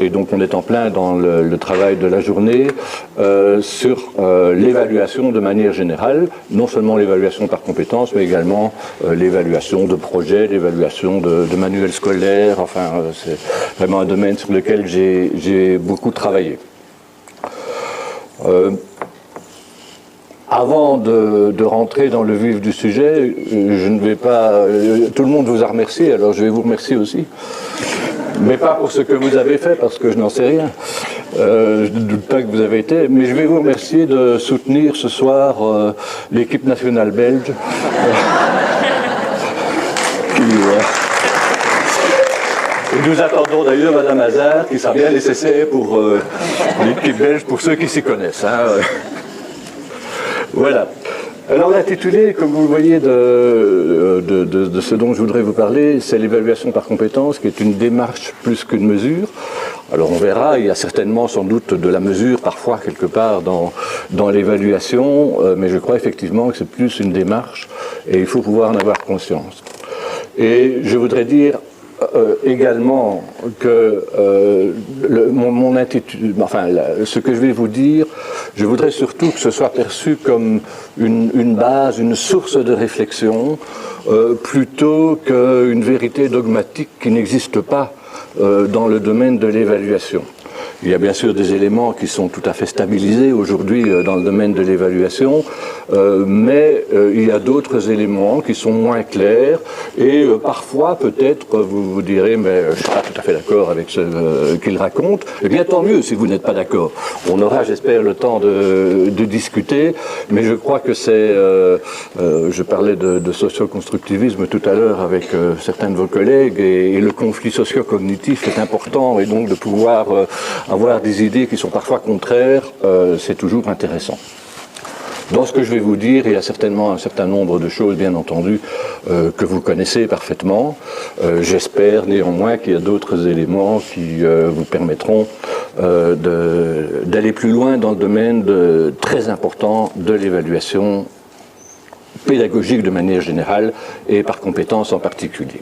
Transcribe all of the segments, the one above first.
et donc on est en plein dans le travail de la journée sur l'évaluation de manière générale, non seulement l'évaluation par compétences, mais également l'évaluation de projets, l'évaluation de manuels scolaires, enfin c'est vraiment un domaine sur lequel j'ai beaucoup travaillé. Avant de rentrer dans le vif du sujet, je ne vais pas... Tout le monde vous a remercié, alors je vais vous remercier aussi. Mais pas pour ce que vous avez fait, parce que je n'en sais rien. Je ne doute pas que vous avez été, mais je vais vous remercier de soutenir ce soir l'équipe nationale belge. Et nous attendons d'ailleurs Madame Hazard, qui sera bien nécessaire pour l'équipe belge, pour ceux qui s'y connaissent. Hein. Voilà. Alors l'intitulé, comme vous le voyez, de ce dont je voudrais vous parler, c'est l'évaluation par compétence, qui est une démarche plus qu'une mesure. Alors on verra, il y a certainement sans doute de la mesure parfois quelque part dans l'évaluation, mais je crois effectivement que c'est plus une démarche et il faut pouvoir en avoir conscience. Et je voudrais dire également que mon intitulé, enfin ce que je vais vous dire, je voudrais surtout que ce soit perçu comme une base, une source de réflexion, plutôt qu'une vérité dogmatique qui n'existe pas dans le domaine de l'évaluation. Il y a bien sûr des éléments qui sont tout à fait stabilisés aujourd'hui dans le domaine de l'évaluation, mais il y a d'autres éléments qui sont moins clairs et parfois peut-être vous vous direz mais je ne suis pas tout à fait d'accord avec ce qu'il raconte. Eh bien tant mieux si vous n'êtes pas d'accord. On aura j'espère le temps de discuter, mais je crois que c'est... je parlais de socio-constructivisme tout à l'heure avec certains de vos collègues et le conflit socio-cognitif est important et donc de pouvoir... avoir des idées qui sont parfois contraires, c'est toujours intéressant. Dans ce que je vais vous dire, il y a certainement un certain nombre de choses, bien entendu, que vous connaissez parfaitement. J'espère néanmoins qu'il y a d'autres éléments qui vous permettront d'aller plus loin dans le domaine très important de l'évaluation pédagogique de manière générale et par compétence en particulier.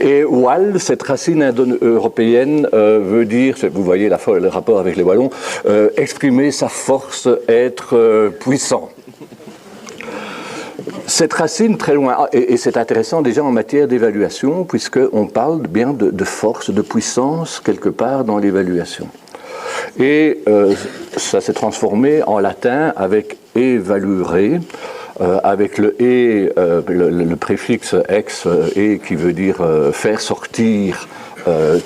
Et Wall, cette racine indo-européenne, veut dire, vous voyez le rapport avec les Wallons, exprimer sa force, être puissant. Cette racine très loin, et c'est intéressant déjà en matière d'évaluation, puisqu'on parle bien de force, de puissance quelque part dans l'évaluation. Et ça s'est transformé en latin avec évaluere, avec le préfixe ex et qui veut dire faire sortir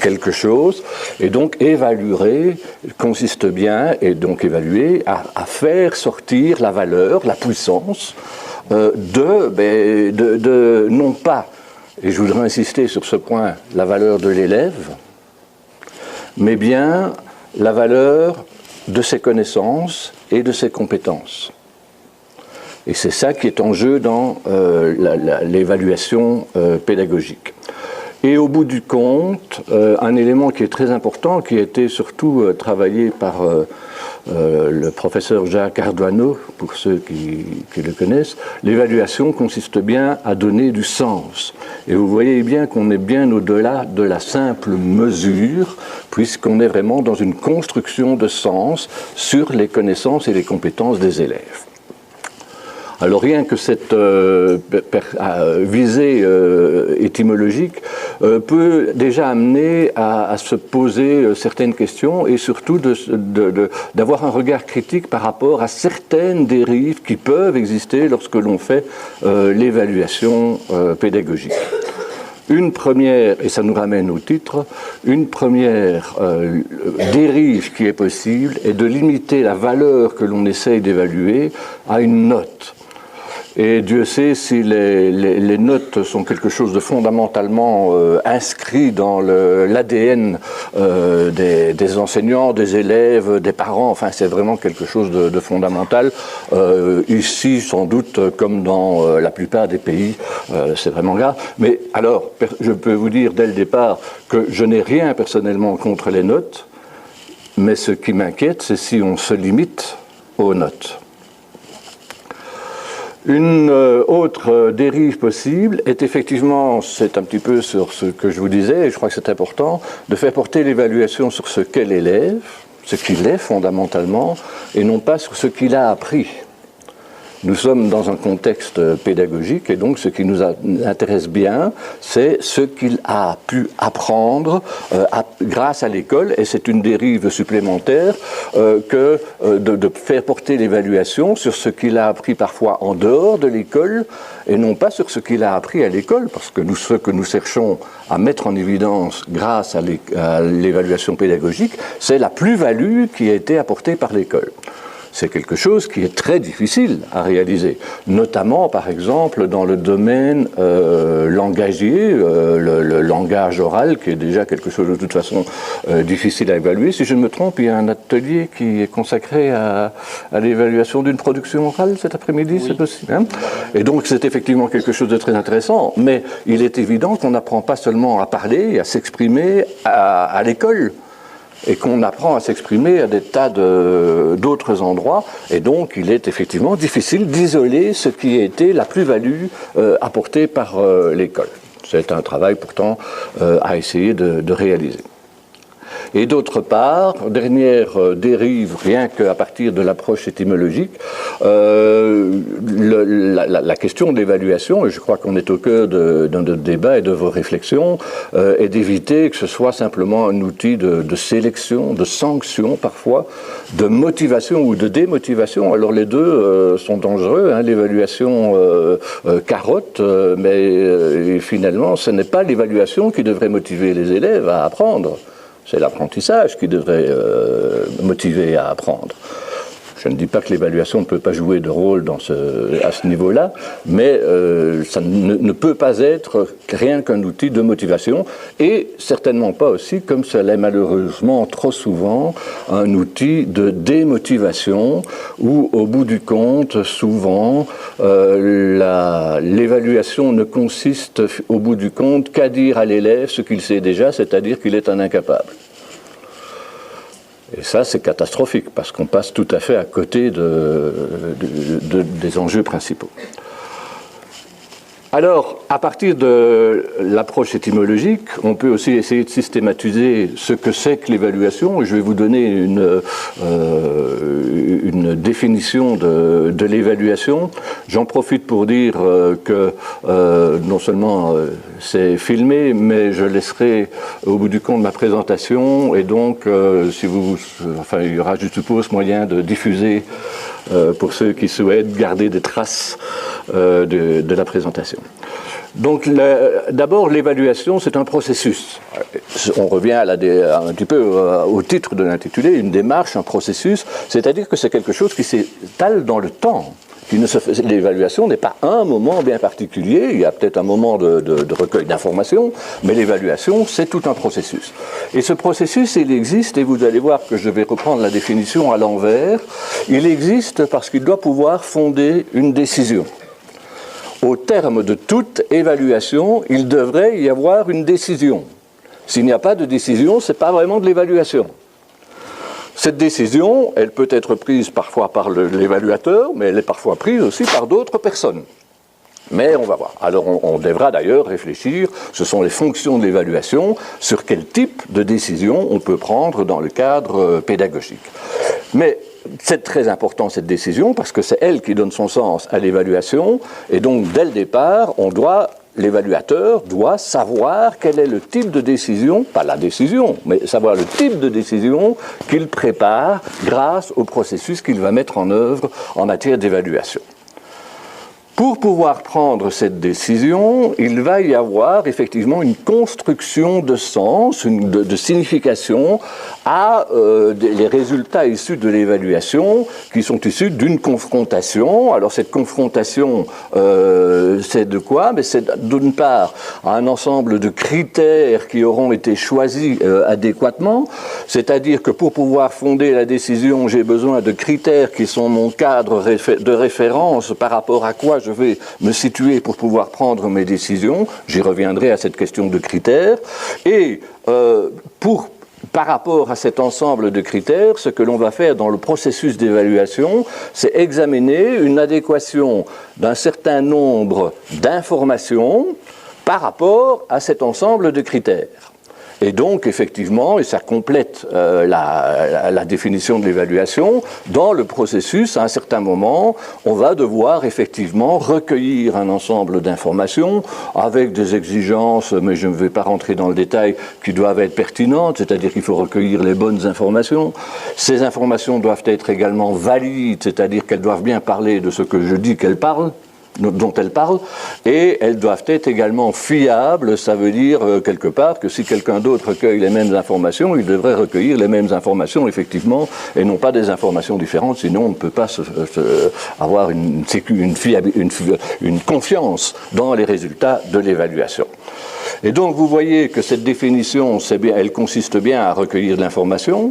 quelque chose, et donc évaluer consiste bien, et donc évaluer, à faire sortir la valeur, la puissance non pas, et je voudrais insister sur ce point, la valeur de l'élève, mais bien la valeur de ses connaissances et de ses compétences. Et c'est ça qui est en jeu dans l'évaluation pédagogique. Et au bout du compte, un élément qui est très important, qui a été surtout travaillé par le professeur Jacques Ardoineau, pour ceux qui le connaissent, l'évaluation consiste bien à donner du sens. Et vous voyez bien qu'on est bien au-delà de la simple mesure, puisqu'on est vraiment dans une construction de sens sur les connaissances et les compétences des élèves. Alors rien que cette visée étymologique peut déjà amener à se poser certaines questions et surtout d'avoir un regard critique par rapport à certaines dérives qui peuvent exister lorsque l'on fait l'évaluation pédagogique. Une première, et ça nous ramène au titre, une première dérive qui est possible est de limiter la valeur que l'on essaye d'évaluer à une note. Et Dieu sait si les notes sont quelque chose de fondamentalement inscrit dans l'ADN des enseignants, des élèves, des parents, enfin c'est vraiment quelque chose de fondamental. Ici, sans doute, comme dans la plupart des pays, c'est vraiment grave. Mais alors, je peux vous dire dès le départ que je n'ai rien personnellement contre les notes, mais ce qui m'inquiète, c'est si on se limite aux notes. Une autre dérive possible est effectivement, c'est un petit peu sur ce que je vous disais, et je crois que c'est important, de faire porter l'évaluation sur ce qu'est l'élève, ce qu'il est fondamentalement, et non pas sur ce qu'il a appris. Nous sommes dans un contexte pédagogique et donc ce qui nous intéresse bien, c'est ce qu'il a pu apprendre grâce à l'école, et c'est une dérive supplémentaire que de faire porter l'évaluation sur ce qu'il a appris parfois en dehors de l'école et non pas sur ce qu'il a appris à l'école, parce que ce que nous cherchons à mettre en évidence grâce à l'évaluation pédagogique, c'est la plus-value qui a été apportée par l'école. C'est quelque chose qui est très difficile à réaliser, notamment par exemple dans le domaine langagier, le langage oral, qui est déjà quelque chose de toute façon difficile à évaluer. Si je ne me trompe, il y a un atelier qui est consacré à l'évaluation d'une production orale cet après-midi, oui. C'est possible, hein? Et donc c'est effectivement quelque chose de très intéressant, mais il est évident qu'on n'apprend pas seulement à parler, à s'exprimer à l'école, et qu'on apprend à s'exprimer à des tas d'autres endroits, et donc il est effectivement difficile d'isoler ce qui a été la plus-value apportée par l'école. C'est un travail pourtant à essayer de réaliser. Et d'autre part, dernière dérive, rien qu'à partir de l'approche étymologique, la question de l'évaluation, et je crois qu'on est au cœur de notre débat et de vos réflexions, est d'éviter que ce soit simplement un outil de sélection, de sanction parfois, de motivation ou de démotivation. Alors les deux sont dangereux, hein, l'évaluation carotte, mais finalement ce n'est pas l'évaluation qui devrait motiver les élèves à apprendre. C'est l'apprentissage qui devrait motiver à apprendre. Je ne dis pas que l'évaluation ne peut pas jouer de rôle à ce niveau-là, mais ça ne peut pas être rien qu'un outil de motivation, et certainement pas aussi, comme ça l'est malheureusement trop souvent, un outil de démotivation, où au bout du compte, souvent, l'évaluation ne consiste au bout du compte qu'à dire à l'élève ce qu'il sait déjà, c'est-à-dire qu'il est un incapable. Et ça, c'est catastrophique, parce qu'on passe tout à fait à côté des enjeux principaux. Alors, à partir de l'approche étymologique, on peut aussi essayer de systématiser ce que c'est que l'évaluation. Je vais vous donner une définition de l'évaluation. J'en profite pour dire que non seulement c'est filmé, mais je laisserai au bout du compte ma présentation, et donc il y aura, je suppose, moyen de diffuser pour ceux qui souhaitent garder des traces de la présentation. Donc d'abord, l'évaluation, c'est un processus. On revient un petit peu au titre de l'intitulé, une démarche, un processus, c'est-à-dire que c'est quelque chose qui s'étale dans le temps. L'évaluation n'est pas un moment bien particulier, il y a peut-être un moment de recueil d'informations, mais l'évaluation, c'est tout un processus. Et ce processus, il existe, et vous allez voir que je vais reprendre la définition à l'envers, il existe parce qu'il doit pouvoir fonder une décision. Au terme de toute évaluation, il devrait y avoir une décision. S'il n'y a pas de décision, ce n'est pas vraiment de l'évaluation. Cette décision, elle peut être prise parfois par l'évaluateur, mais elle est parfois prise aussi par d'autres personnes. Mais on va voir. Alors on devra d'ailleurs réfléchir, ce sont les fonctions de l'évaluation, sur quel type de décision on peut prendre dans le cadre pédagogique. Mais c'est très important cette décision, parce que c'est elle qui donne son sens à l'évaluation, et donc dès le départ, l'évaluateur doit savoir quel est le type de décision, pas la décision, mais savoir le type de décision qu'il prépare grâce au processus qu'il va mettre en œuvre en matière d'évaluation. Pour pouvoir prendre cette décision, il va y avoir effectivement une construction de sens, de signification les résultats issus de l'évaluation, qui sont issus d'une confrontation. Alors cette confrontation, c'est de quoi? Mais c'est d'une part un ensemble de critères qui auront été choisis adéquatement, c'est-à-dire que pour pouvoir fonder la décision, j'ai besoin de critères qui sont mon cadre de référence par rapport à quoi je vais me situer pour pouvoir prendre mes décisions. J'y reviendrai à cette question de critères. Et pour par rapport à cet ensemble de critères, ce que l'on va faire dans le processus d'évaluation, c'est examiner une adéquation d'un certain nombre d'informations par rapport à cet ensemble de critères. Et donc, effectivement, et ça complète la définition de l'évaluation, dans le processus, à un certain moment, on va devoir effectivement recueillir un ensemble d'informations avec des exigences, mais je ne vais pas rentrer dans le détail, qui doivent être pertinentes, c'est-à-dire qu'il faut recueillir les bonnes informations. Ces informations doivent être également valides, c'est-à-dire qu'elles doivent bien parler de ce que je dis qu'elles parlent, dont elles parlent, et elles doivent être également fiables. Ça veut dire quelque part que si quelqu'un d'autre recueille les mêmes informations, il devrait recueillir les mêmes informations effectivement, et non pas des informations différentes, sinon on ne peut pas avoir une confiance dans les résultats de l'évaluation. Et donc vous voyez que cette définition, elle consiste bien à recueillir de l'information,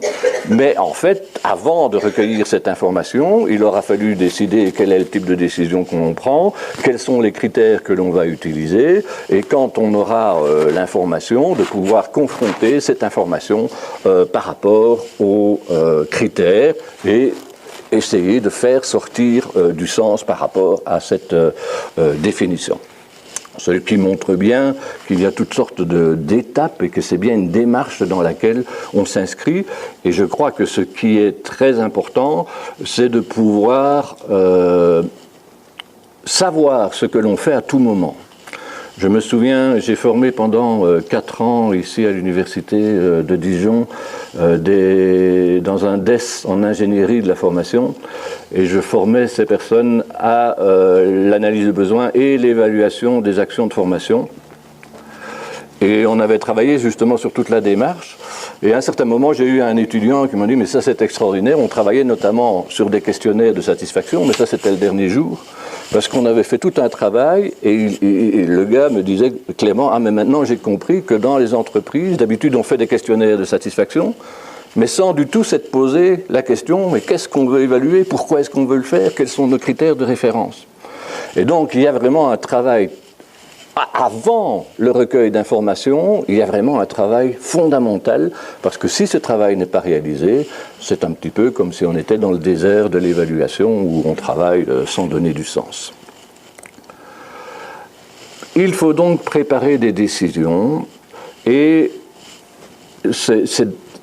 mais en fait, avant de recueillir cette information, il aura fallu décider quel est le type de décision qu'on prend, quels sont les critères que l'on va utiliser, et quand on aura l'information, de pouvoir confronter cette information par rapport aux critères et essayer de faire sortir du sens par rapport à cette définition. Ce qui montre bien qu'il y a toutes sortes d'étapes et que c'est bien une démarche dans laquelle on s'inscrit. Et je crois que ce qui est très important, c'est de pouvoir savoir ce que l'on fait à tout moment. Je me souviens, j'ai formé pendant 4 ans ici à l'université de Dijon dans un DES en ingénierie de la formation, et je formais ces personnes à l'analyse de besoins et l'évaluation des actions de formation. Et on avait travaillé justement sur toute la démarche. Et à un certain moment, j'ai eu un étudiant qui m'a dit « mais ça c'est extraordinaire ». On travaillait notamment sur des questionnaires de satisfaction, mais ça c'était le dernier jour. Parce qu'on avait fait tout un travail et le gars me disait clairement « ah mais maintenant j'ai compris que dans les entreprises, d'habitude on fait des questionnaires de satisfaction, mais sans du tout s'être posé la question « mais qu'est-ce qu'on veut évaluer, pourquoi est-ce qu'on veut le faire, quels sont nos critères de référence ?» Et donc il y a vraiment un travail, avant le recueil d'informations, il y a vraiment un travail fondamental, parce que si ce travail n'est pas réalisé, c'est un petit peu comme si on était dans le désert de l'évaluation où on travaille sans donner du sens. Il faut donc préparer des décisions et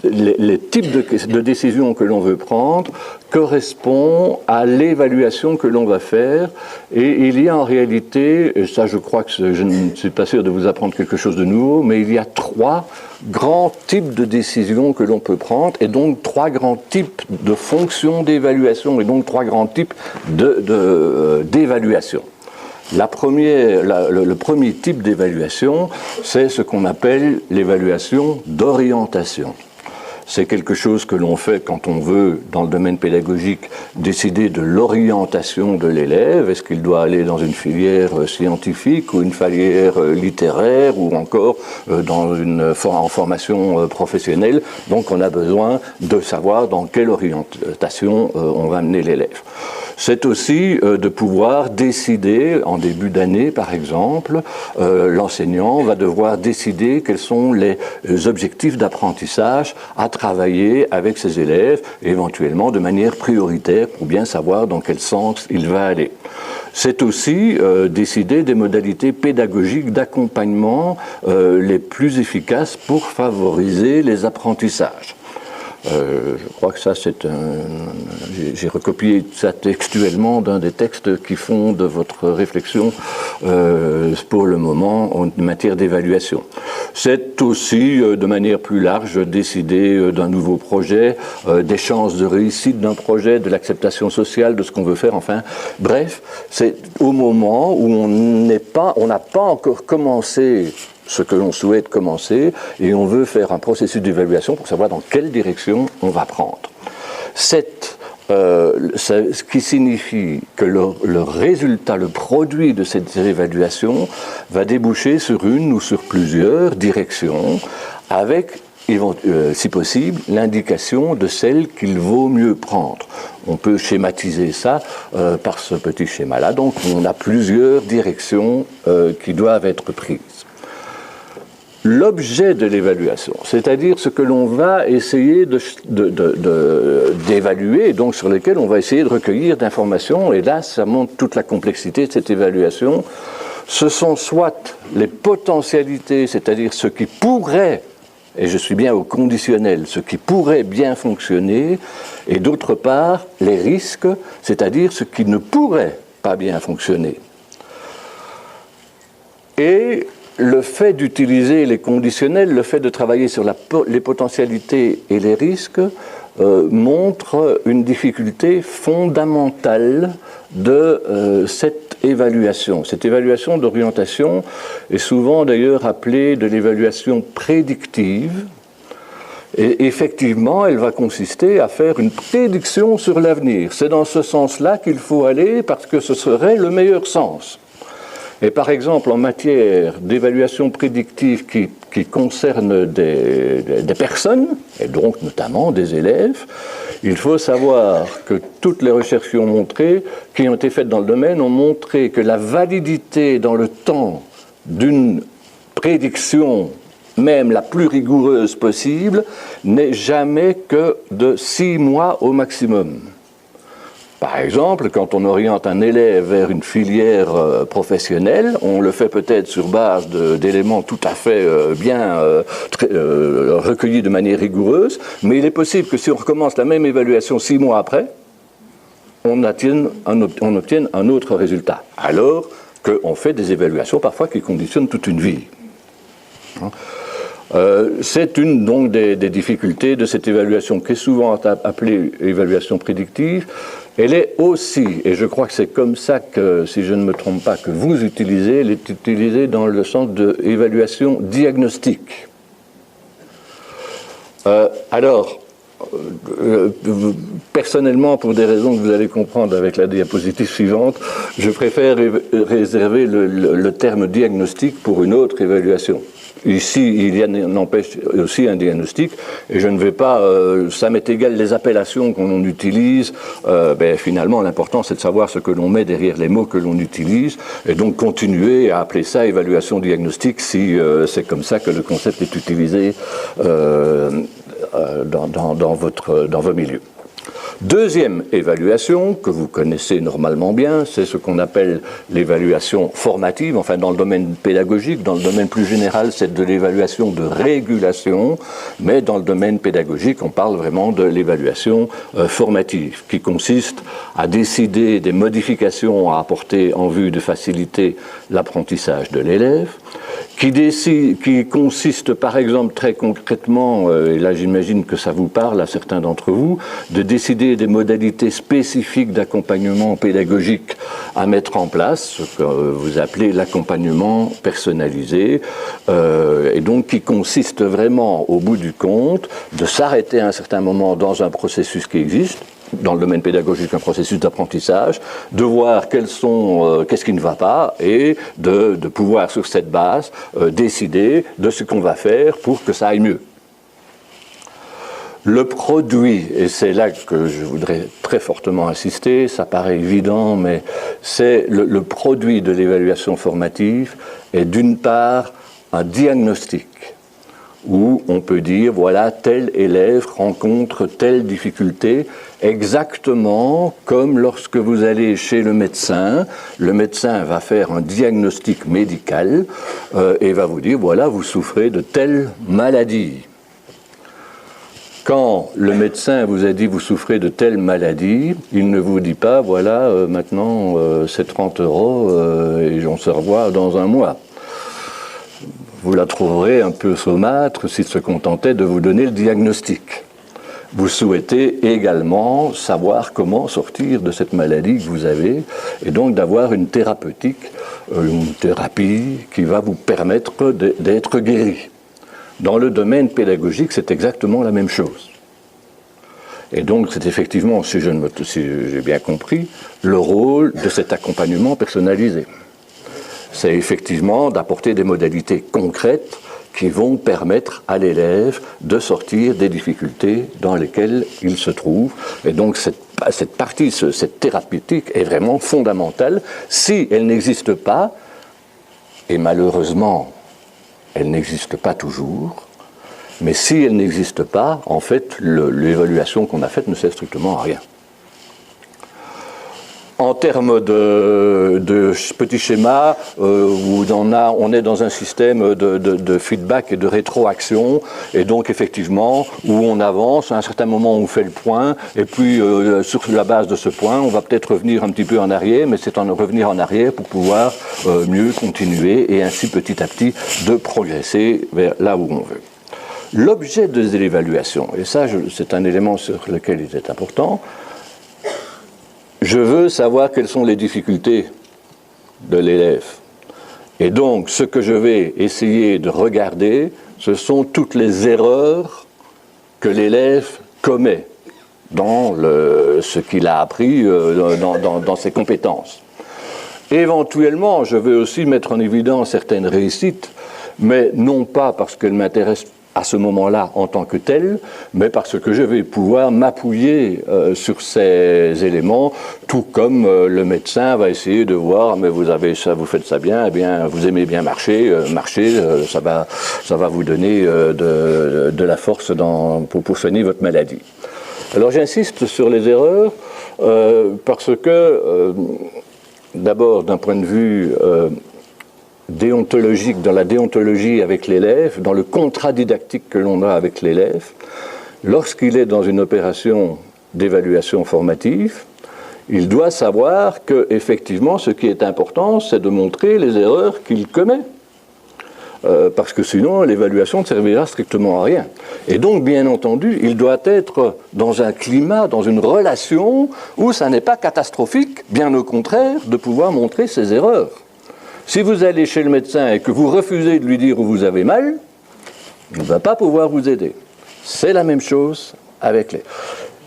les types de décisions que l'on veut prendre correspondent à l'évaluation que l'on va faire, et il y a en réalité, et ça je crois que je ne suis pas sûr de vous apprendre quelque chose de nouveau, mais il y a 3 grands types de décisions que l'on peut prendre, et donc 3 grands types de fonctions d'évaluation, et donc 3 grands types d'évaluation. Le premier type d'évaluation, c'est ce qu'on appelle l'évaluation d'orientation. C'est quelque chose que l'on fait quand on veut, dans le domaine pédagogique, décider de l'orientation de l'élève. Est-ce qu'il doit aller dans une filière scientifique ou une filière littéraire ou encore en formation professionnelle. Donc on a besoin de savoir dans quelle orientation on va amener l'élève. C'est aussi de pouvoir décider, en début d'année par exemple, l'enseignant va devoir décider quels sont les objectifs d'apprentissage à travailler avec ses élèves, éventuellement de manière prioritaire pour bien savoir dans quel sens il va aller. C'est aussi décider des modalités pédagogiques d'accompagnement les plus efficaces pour favoriser les apprentissages. Je crois que ça, j'ai recopié ça textuellement d'un des textes qui font de votre réflexion pour le moment en matière d'évaluation. C'est aussi, de manière plus large, décider d'un nouveau projet, des chances de réussite d'un projet, de l'acceptation sociale de ce qu'on veut faire, enfin, bref, c'est au moment où on n'a pas encore commencé ce que l'on souhaite commencer, et on veut faire un processus d'évaluation pour savoir dans quelle direction on va prendre. Ce qui signifie que le résultat, le produit de cette évaluation va déboucher sur une ou sur plusieurs directions, avec, si possible, l'indication de celle qu'il vaut mieux prendre. On peut schématiser ça par ce petit schéma-là. Donc on a plusieurs directions qui doivent être prises. l'objet de l'évaluation, c'est-à-dire ce que l'on va essayer d'évaluer, et donc sur lesquels on va essayer de recueillir d'informations, et là, ça montre toute la complexité de cette évaluation. Ce sont soit les potentialités, c'est-à-dire ce qui pourrait, et je suis bien au conditionnel, ce qui pourrait bien fonctionner, et d'autre part, les risques, c'est-à-dire ce qui ne pourrait pas bien fonctionner. Et le fait d'utiliser les conditionnels, le fait de travailler sur les potentialités et les risques montre une difficulté fondamentale de cette évaluation. Cette évaluation d'orientation est souvent d'ailleurs appelée de l'évaluation prédictive. Et effectivement, elle va consister à faire une prédiction sur l'avenir. C'est dans ce sens-là qu'il faut aller parce que ce serait le meilleur sens. Et par exemple, en matière d'évaluation prédictive qui concerne des personnes, et donc notamment des élèves, il faut savoir que toutes les recherches qui ont été faites dans le domaine ont montré que la validité dans le temps d'une prédiction, même la plus rigoureuse possible, n'est jamais que de 6 mois au maximum. Par exemple, quand on oriente un élève vers une filière professionnelle, on le fait peut-être sur base d'éléments tout à fait bien recueillis de manière rigoureuse, mais il est possible que si on recommence la même évaluation 6 mois après, on obtienne un autre résultat, alors qu'on fait des évaluations parfois qui conditionnent toute une vie. C'est une donc des difficultés de cette évaluation qui est souvent appelée évaluation prédictive. Elle est aussi, et je crois que c'est comme ça que, si je ne me trompe pas, que vous utilisez, elle est utilisée dans le sens d'évaluation diagnostique. Personnellement, pour des raisons que vous allez comprendre avec la diapositive suivante, je préfère réserver le terme diagnostic pour une autre évaluation. Ici, il y a n'empêche aussi un diagnostic, et je ne vais pas, ça m'est égal les appellations qu'on utilise, finalement l'important c'est de savoir ce que l'on met derrière les mots que l'on utilise, et donc continuer à appeler ça évaluation diagnostique si c'est comme ça que le concept est utilisé dans vos milieux. Deuxième évaluation, que vous connaissez normalement bien, c'est ce qu'on appelle l'évaluation formative, enfin dans le domaine pédagogique, dans le domaine plus général, c'est de l'évaluation de régulation, mais dans le domaine pédagogique, on parle vraiment de l'évaluation formative, qui consiste à décider des modifications à apporter en vue de faciliter l'apprentissage de l'élève, qui consiste par exemple très concrètement, et là j'imagine que ça vous parle à certains d'entre vous, de décider des modalités spécifiques d'accompagnement pédagogique à mettre en place, ce que vous appelez l'accompagnement personnalisé, et donc qui consiste vraiment au bout du compte de s'arrêter à un certain moment dans un processus qui existe, dans le domaine pédagogique, un processus d'apprentissage, de voir qu'est-ce qui ne va pas et de pouvoir, sur cette base, décider de ce qu'on va faire pour que ça aille mieux. Le produit, et c'est là que je voudrais très fortement insister, ça paraît évident, mais c'est le produit de l'évaluation formative est d'une part un diagnostic, où on peut dire, voilà, tel élève rencontre telle difficulté, exactement comme lorsque vous allez chez le médecin va faire un diagnostic médical et va vous dire, voilà, vous souffrez de telle maladie. Quand le médecin vous a dit, vous souffrez de telle maladie, il ne vous dit pas, voilà, maintenant c'est 30 € et on se revoit dans un mois. Vous la trouverez un peu saumâtre s'il se contentait de vous donner le diagnostic. Vous souhaitez également savoir comment sortir de cette maladie que vous avez et donc d'avoir une thérapie qui va vous permettre d'être guéri. Dans le domaine pédagogique, c'est exactement la même chose. Et donc, c'est effectivement, si j'ai bien compris, le rôle de cet accompagnement personnalisé. C'est effectivement d'apporter des modalités concrètes qui vont permettre à l'élève de sortir des difficultés dans lesquelles il se trouve. Et donc cette partie, cette thérapeutique est vraiment fondamentale. Si elle n'existe pas, et malheureusement, elle n'existe pas toujours, mais si elle n'existe pas, en fait, l'évaluation qu'on a faite ne sert strictement à rien. En termes de petits schémas, où on est dans un système de feedback et de rétroaction, et donc effectivement, où on avance, à un certain moment on fait le point, et puis sur la base de ce point, on va peut-être revenir un petit peu en arrière, mais c'est revenir en arrière pour pouvoir mieux continuer, et ainsi petit à petit de progresser vers là où on veut. L'objet de l'évaluation, et ça c'est un élément sur lequel il est important, je veux savoir quelles sont les difficultés de l'élève. Et donc, ce que je vais essayer de regarder, ce sont toutes les erreurs que l'élève commet dans ce qu'il a appris, dans ses compétences. Éventuellement, je vais aussi mettre en évidence certaines réussites, mais non pas parce qu'elles m'intéressent à ce moment-là en tant que tel, mais parce que je vais pouvoir m'appuyer sur ces éléments, tout comme le médecin va essayer de voir, mais vous faites ça bien, eh bien vous aimez bien marcher, ça va vous donner de la force pour soigner votre maladie. Alors j'insiste sur les erreurs parce que d'abord d'un point de vue déontologique, dans la déontologie avec l'élève, dans le contrat didactique que l'on a avec l'élève, lorsqu'il est dans une opération d'évaluation formative, il doit savoir que, effectivement, ce qui est important, c'est de montrer les erreurs qu'il commet. Parce que sinon, l'évaluation ne servira strictement à rien. Et donc, bien entendu, il doit être dans un climat, dans une relation où ça n'est pas catastrophique, bien au contraire, de pouvoir montrer ses erreurs. Si vous allez chez le médecin et que vous refusez de lui dire où vous avez mal, il ne va pas pouvoir vous aider. C'est la même chose avec les...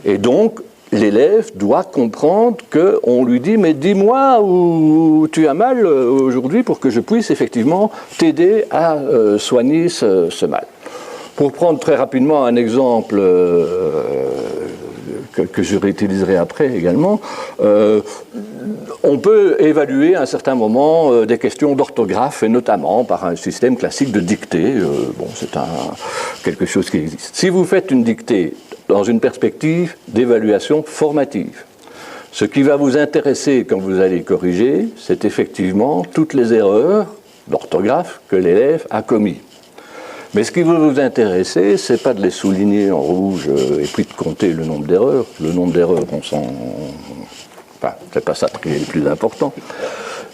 Et donc, l'élève doit comprendre qu'on lui dit « mais dis-moi où tu as mal aujourd'hui pour que je puisse effectivement t'aider à soigner ce mal ». Pour prendre très rapidement un exemple que je réutiliserai après également, on peut évaluer à un certain moment des questions d'orthographe, et notamment par un système classique de dictée. C'est quelque chose qui existe. Si vous faites une dictée dans une perspective d'évaluation formative, ce qui va vous intéresser quand vous allez corriger, c'est effectivement toutes les erreurs d'orthographe que l'élève a commises. Mais ce qui va vous intéresser, ce n'est pas de les souligner en rouge et puis de compter le nombre d'erreurs. Le nombre d'erreurs, enfin, c'est pas ça qui est le plus important.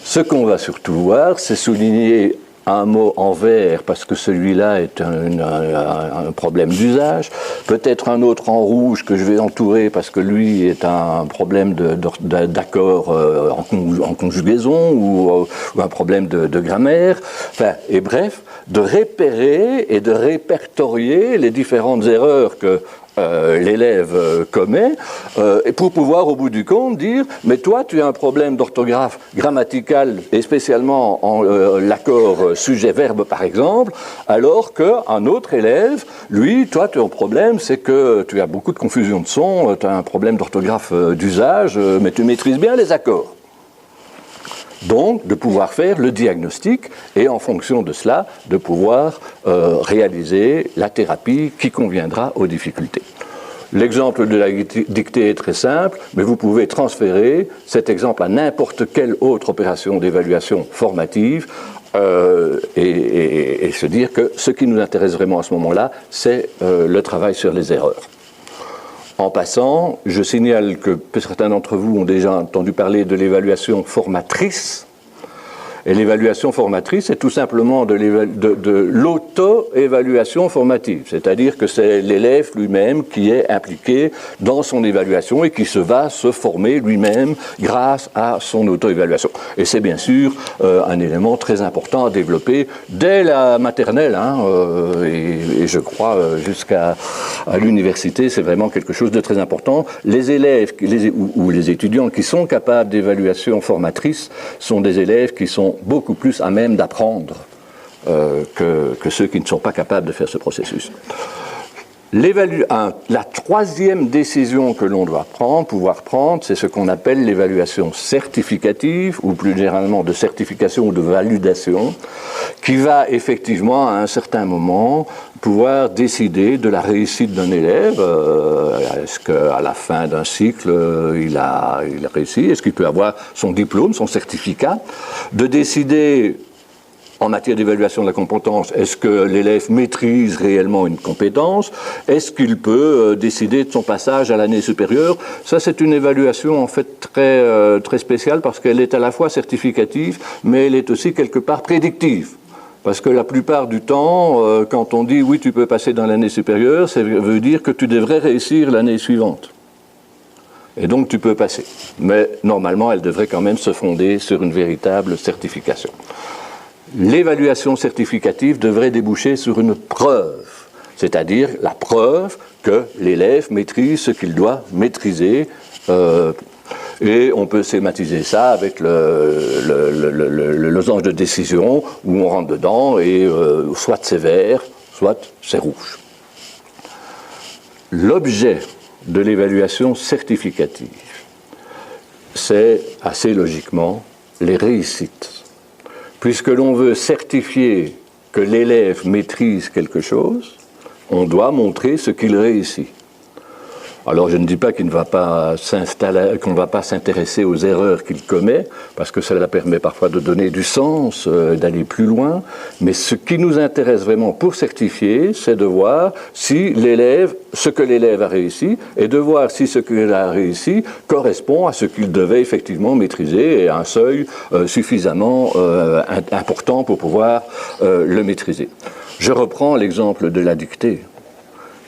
Ce qu'on va surtout voir, c'est souligner un mot en vert parce que celui-là est un problème d'usage, peut-être un autre en rouge que je vais entourer parce que lui est un problème d'accord en conjugaison ou un problème de grammaire, enfin, et bref, de repérer et de répertorier les différentes erreurs que l'élève commet, et pour pouvoir au bout du compte dire mais toi tu as un problème d'orthographe grammaticale et spécialement en l'accord sujet-verbe par exemple, alors qu'un autre élève, lui, toi ton problème c'est que tu as beaucoup de confusion de sons, tu as un problème d'orthographe d'usage, mais tu maîtrises bien les accords. Donc, de pouvoir faire le diagnostic et, en fonction de cela, de pouvoir réaliser la thérapie qui conviendra aux difficultés. L'exemple de la dictée est très simple, mais vous pouvez transférer cet exemple à n'importe quelle autre opération d'évaluation formative et se dire que ce qui nous intéresse vraiment à ce moment-là, c'est le travail sur les erreurs. En passant, je signale que certains d'entre vous ont déjà entendu parler de l'évaluation formatrice. Et l'évaluation formatrice, c'est tout simplement de l'auto-évaluation formative. C'est-à-dire que c'est l'élève lui-même qui est impliqué dans son évaluation et qui va se former lui-même grâce à son auto-évaluation. Et c'est bien sûr un élément très important à développer dès la maternelle, et je crois jusqu'à l'université, c'est vraiment quelque chose de très important. Les élèves ou les étudiants qui sont capables d'évaluation formatrice sont des élèves qui sont beaucoup plus à même d'apprendre que ceux qui ne sont pas capables de faire ce processus. La troisième décision que l'on doit pouvoir prendre, c'est ce qu'on appelle l'évaluation certificative, ou plus généralement de certification ou de validation, qui va effectivement, à un certain moment, pouvoir décider de la réussite d'un élève. Est-ce qu'à la fin d'un cycle, il a réussi? Est-ce qu'il peut avoir son diplôme, son certificat? De décider, en matière d'évaluation de la compétence, est-ce que l'élève maîtrise réellement une compétence? Est-ce qu'il peut décider de son passage à l'année supérieure? Ça, c'est une évaluation en fait très spéciale parce qu'elle est à la fois certificative, mais elle est aussi quelque part prédictive. Parce que la plupart du temps, quand on dit oui, tu peux passer dans l'année supérieure, ça veut dire que tu devrais réussir l'année suivante. Et donc tu peux passer. Mais normalement, elle devrait quand même se fonder sur une véritable certification. L'évaluation certificative devrait déboucher sur une preuve, c'est-à-dire la preuve que l'élève maîtrise ce qu'il doit maîtriser. Et on peut schématiser ça avec le losange de décision où on rentre dedans et soit c'est vert, soit c'est rouge. L'objet de l'évaluation certificative, c'est assez logiquement les réussites. Puisque l'on veut certifier que l'élève maîtrise quelque chose, on doit montrer ce qu'il réussit. Alors je ne dis pas qu'on ne va pas s'intéresser aux erreurs qu'il commet, parce que cela permet parfois de donner du sens, d'aller plus loin, mais ce qui nous intéresse vraiment pour certifier, c'est de voir si ce que l'élève a réussi, et de voir si ce qu'il a réussi correspond à ce qu'il devait effectivement maîtriser, et à un seuil suffisamment important pour pouvoir le maîtriser. Je reprends l'exemple de la dictée.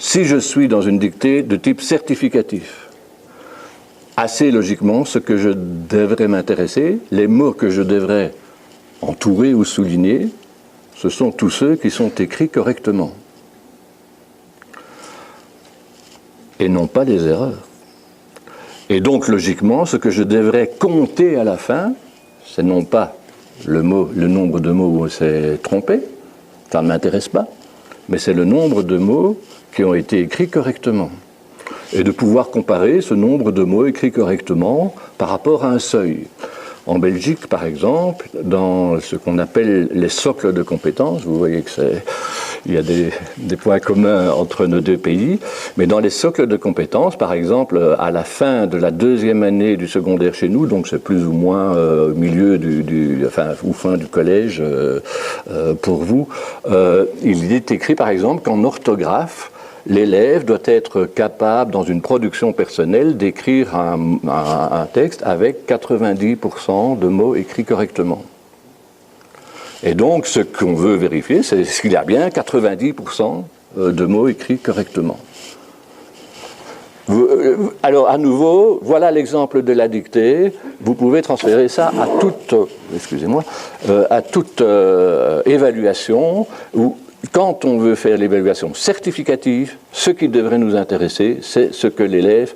Si je suis dans une dictée de type certificatif, assez logiquement, ce que je devrais m'intéresser, les mots que je devrais entourer ou souligner, ce sont tous ceux qui sont écrits correctement. Et non pas les erreurs. Et donc, logiquement, ce que je devrais compter à la fin, c'est non pas le nombre de mots où on s'est trompé, ça ne m'intéresse pas, mais c'est le nombre de mots qui ont été écrits correctement. Et de pouvoir comparer ce nombre de mots écrits correctement par rapport à un seuil. En Belgique, par exemple, dans ce qu'on appelle les socles de compétences, vous voyez qu'il y a des points communs entre nos deux pays, mais dans les socles de compétences, par exemple, à la fin de la deuxième année du secondaire chez nous, donc c'est plus ou moins au milieu ou fin du collège pour vous, il est écrit, par exemple, qu'en orthographe, l'élève doit être capable, dans une production personnelle, d'écrire un texte avec 90% de mots écrits correctement. Et donc, ce qu'on veut vérifier, c'est s'il y a bien 90% de mots écrits correctement. Alors, à nouveau, voilà l'exemple de la dictée. Vous pouvez transférer ça à toute évaluation où, quand on veut faire l'évaluation certificative, ce qui devrait nous intéresser, c'est ce que l'élève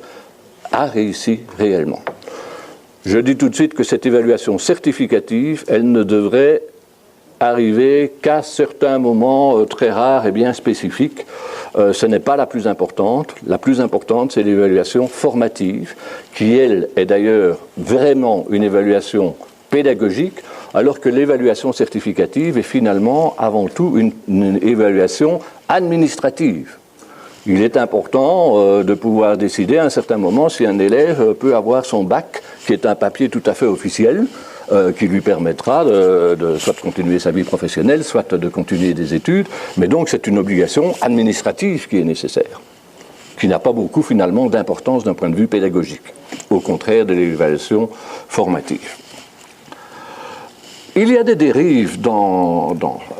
a réussi réellement. Je dis tout de suite que cette évaluation certificative, elle ne devrait arriver qu'à certains moments très rares et bien spécifiques. Ce n'est pas la plus importante. La plus importante, c'est l'évaluation formative, qui, elle, est d'ailleurs vraiment une évaluation pédagogique, alors que l'évaluation certificative est finalement avant tout une évaluation administrative. Il est important de pouvoir décider à un certain moment si un élève peut avoir son bac, qui est un papier tout à fait officiel, qui lui permettra soit de continuer sa vie professionnelle, soit de continuer des études, mais donc c'est une obligation administrative qui est nécessaire, qui n'a pas beaucoup finalement d'importance d'un point de vue pédagogique, au contraire de l'évaluation formative. Il y a des dérives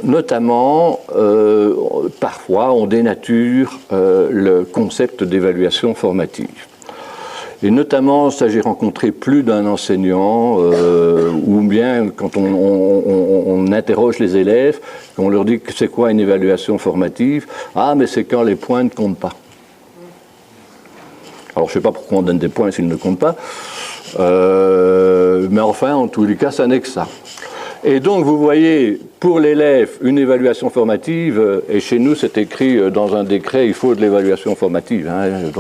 notamment, parfois on dénature le concept d'évaluation formative. Et notamment, ça j'ai rencontré plus d'un enseignant, ou bien quand on interroge les élèves, on leur dit que c'est quoi une évaluation formative? Ah, mais c'est quand les points ne comptent pas. Alors je ne sais pas pourquoi on donne des points s'ils ne comptent pas, mais enfin, en tous les cas, ça n'est que ça. Et donc, vous voyez, pour l'élève, une évaluation formative, et chez nous, c'est écrit dans un décret, il faut de l'évaluation formative. Hein,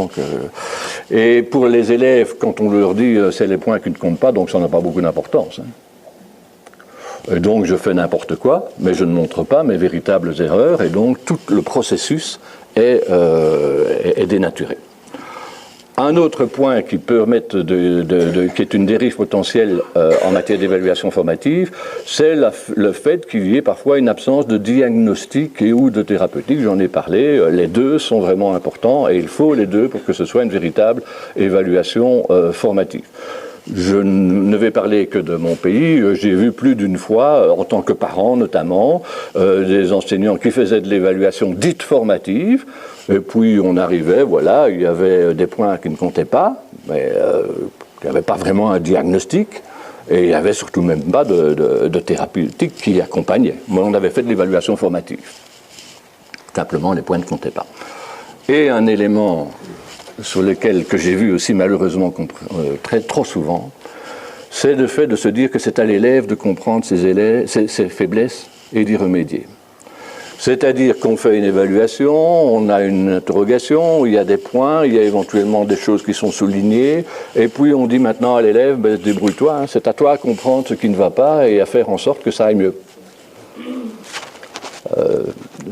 et pour les élèves, quand on leur dit, c'est les points qui ne comptent pas, donc ça n'a pas beaucoup d'importance. Hein. Et donc, je fais n'importe quoi, mais je ne montre pas mes véritables erreurs, et donc, tout le processus est dénaturé. Un autre point qui permet qui est une dérive potentielle en matière d'évaluation formative, c'est le fait qu'il y ait parfois une absence de diagnostic et ou de thérapeutique. J'en ai parlé, les deux sont vraiment importants et il faut les deux pour que ce soit une véritable évaluation formative. Je ne vais parler que de mon pays. J'ai vu plus d'une fois, en tant que parent notamment, des enseignants qui faisaient de l'évaluation dite formative. Et puis on arrivait, voilà, il y avait des points qui ne comptaient pas, mais il n'y avait pas vraiment un diagnostic. Et il n'y avait surtout même pas de thérapeutique qui accompagnait. Moi, on avait fait de l'évaluation formative. Simplement, les points ne comptaient pas. Et un élément sur lequel que j'ai vu aussi malheureusement trop souvent, c'est le fait de se dire que c'est à l'élève de comprendre ses faiblesses et d'y remédier. C'est-à-dire qu'on fait une évaluation, on a une interrogation, il y a des points, il y a éventuellement des choses qui sont soulignées, et puis on dit maintenant à l'élève, ben, débrouille-toi, hein, c'est à toi à comprendre ce qui ne va pas et à faire en sorte que ça aille mieux.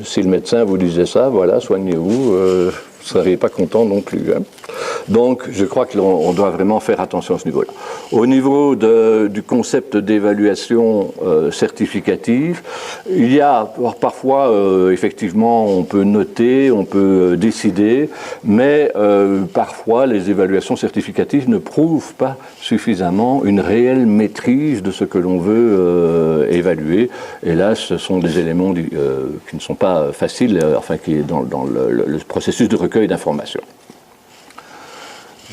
Si le médecin vous disait ça, voilà, soignez-vous, vous ne seriez pas content non plus. Hein. Donc, je crois qu'on doit vraiment faire attention à ce niveau-là. Au niveau du concept d'évaluation certificative, il y a parfois, effectivement, on peut noter, on peut décider, mais parfois, les évaluations certificatives ne prouvent pas suffisamment une réelle maîtrise de ce que l'on veut évaluer. Et là, ce sont des éléments qui ne sont pas faciles, enfin, qui est dans le processus de recueil d'informations.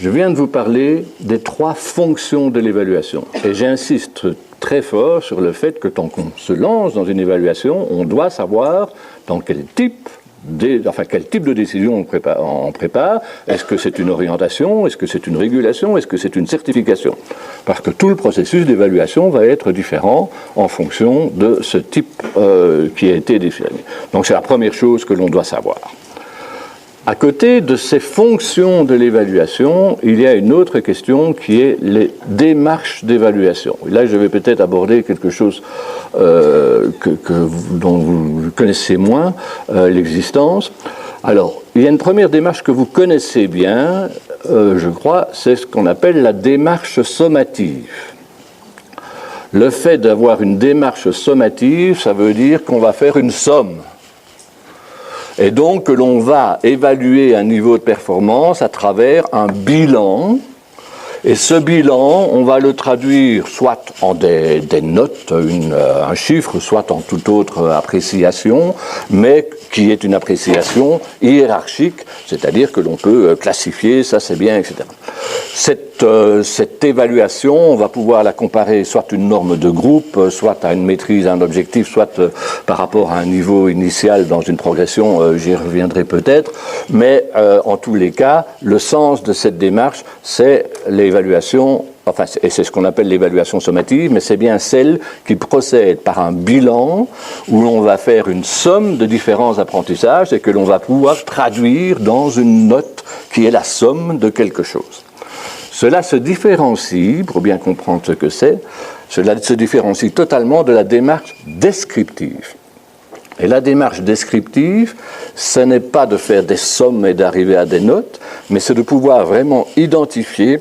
Je viens de vous parler des 3 fonctions de l'évaluation. Et j'insiste très fort sur le fait que tant qu'on se lance dans une évaluation, on doit savoir dans quel type de décision on prépare. Est-ce que c'est une orientation? Est-ce que c'est une régulation? Est-ce que c'est une certification? Parce que tout le processus d'évaluation va être différent en fonction de ce type qui a été défini. Donc c'est la première chose que l'on doit savoir. À côté de ces fonctions de l'évaluation, il y a une autre question qui est les démarches d'évaluation. Là, je vais peut-être aborder quelque chose dont vous connaissez moins l'existence. Alors, il y a une première démarche que vous connaissez bien, je crois, c'est ce qu'on appelle la démarche sommative. Le fait d'avoir une démarche sommative, ça veut dire qu'on va faire une somme. Et donc que l'on va évaluer un niveau de performance à travers un bilan. Et ce bilan, on va le traduire soit en des notes, un chiffre, soit en toute autre appréciation, mais qui est une appréciation hiérarchique, c'est-à-dire que l'on peut classifier, ça c'est bien, etc. Cette évaluation, on va pouvoir la comparer soit à une norme de groupe, soit à une maîtrise, à un objectif, soit par rapport à un niveau initial dans une progression, j'y reviendrai peut-être, mais en tous les cas, le sens de cette démarche, c'est l'évaluation, enfin, et c'est ce qu'on appelle l'évaluation sommative, mais c'est bien celle qui procède par un bilan où l'on va faire une somme de différents apprentissages et que l'on va pouvoir traduire dans une note qui est la somme de quelque chose. Cela se différencie, pour bien comprendre ce que c'est, cela se différencie totalement de la démarche descriptive. Et la démarche descriptive, ce n'est pas de faire des sommes et d'arriver à des notes, mais c'est de pouvoir vraiment identifier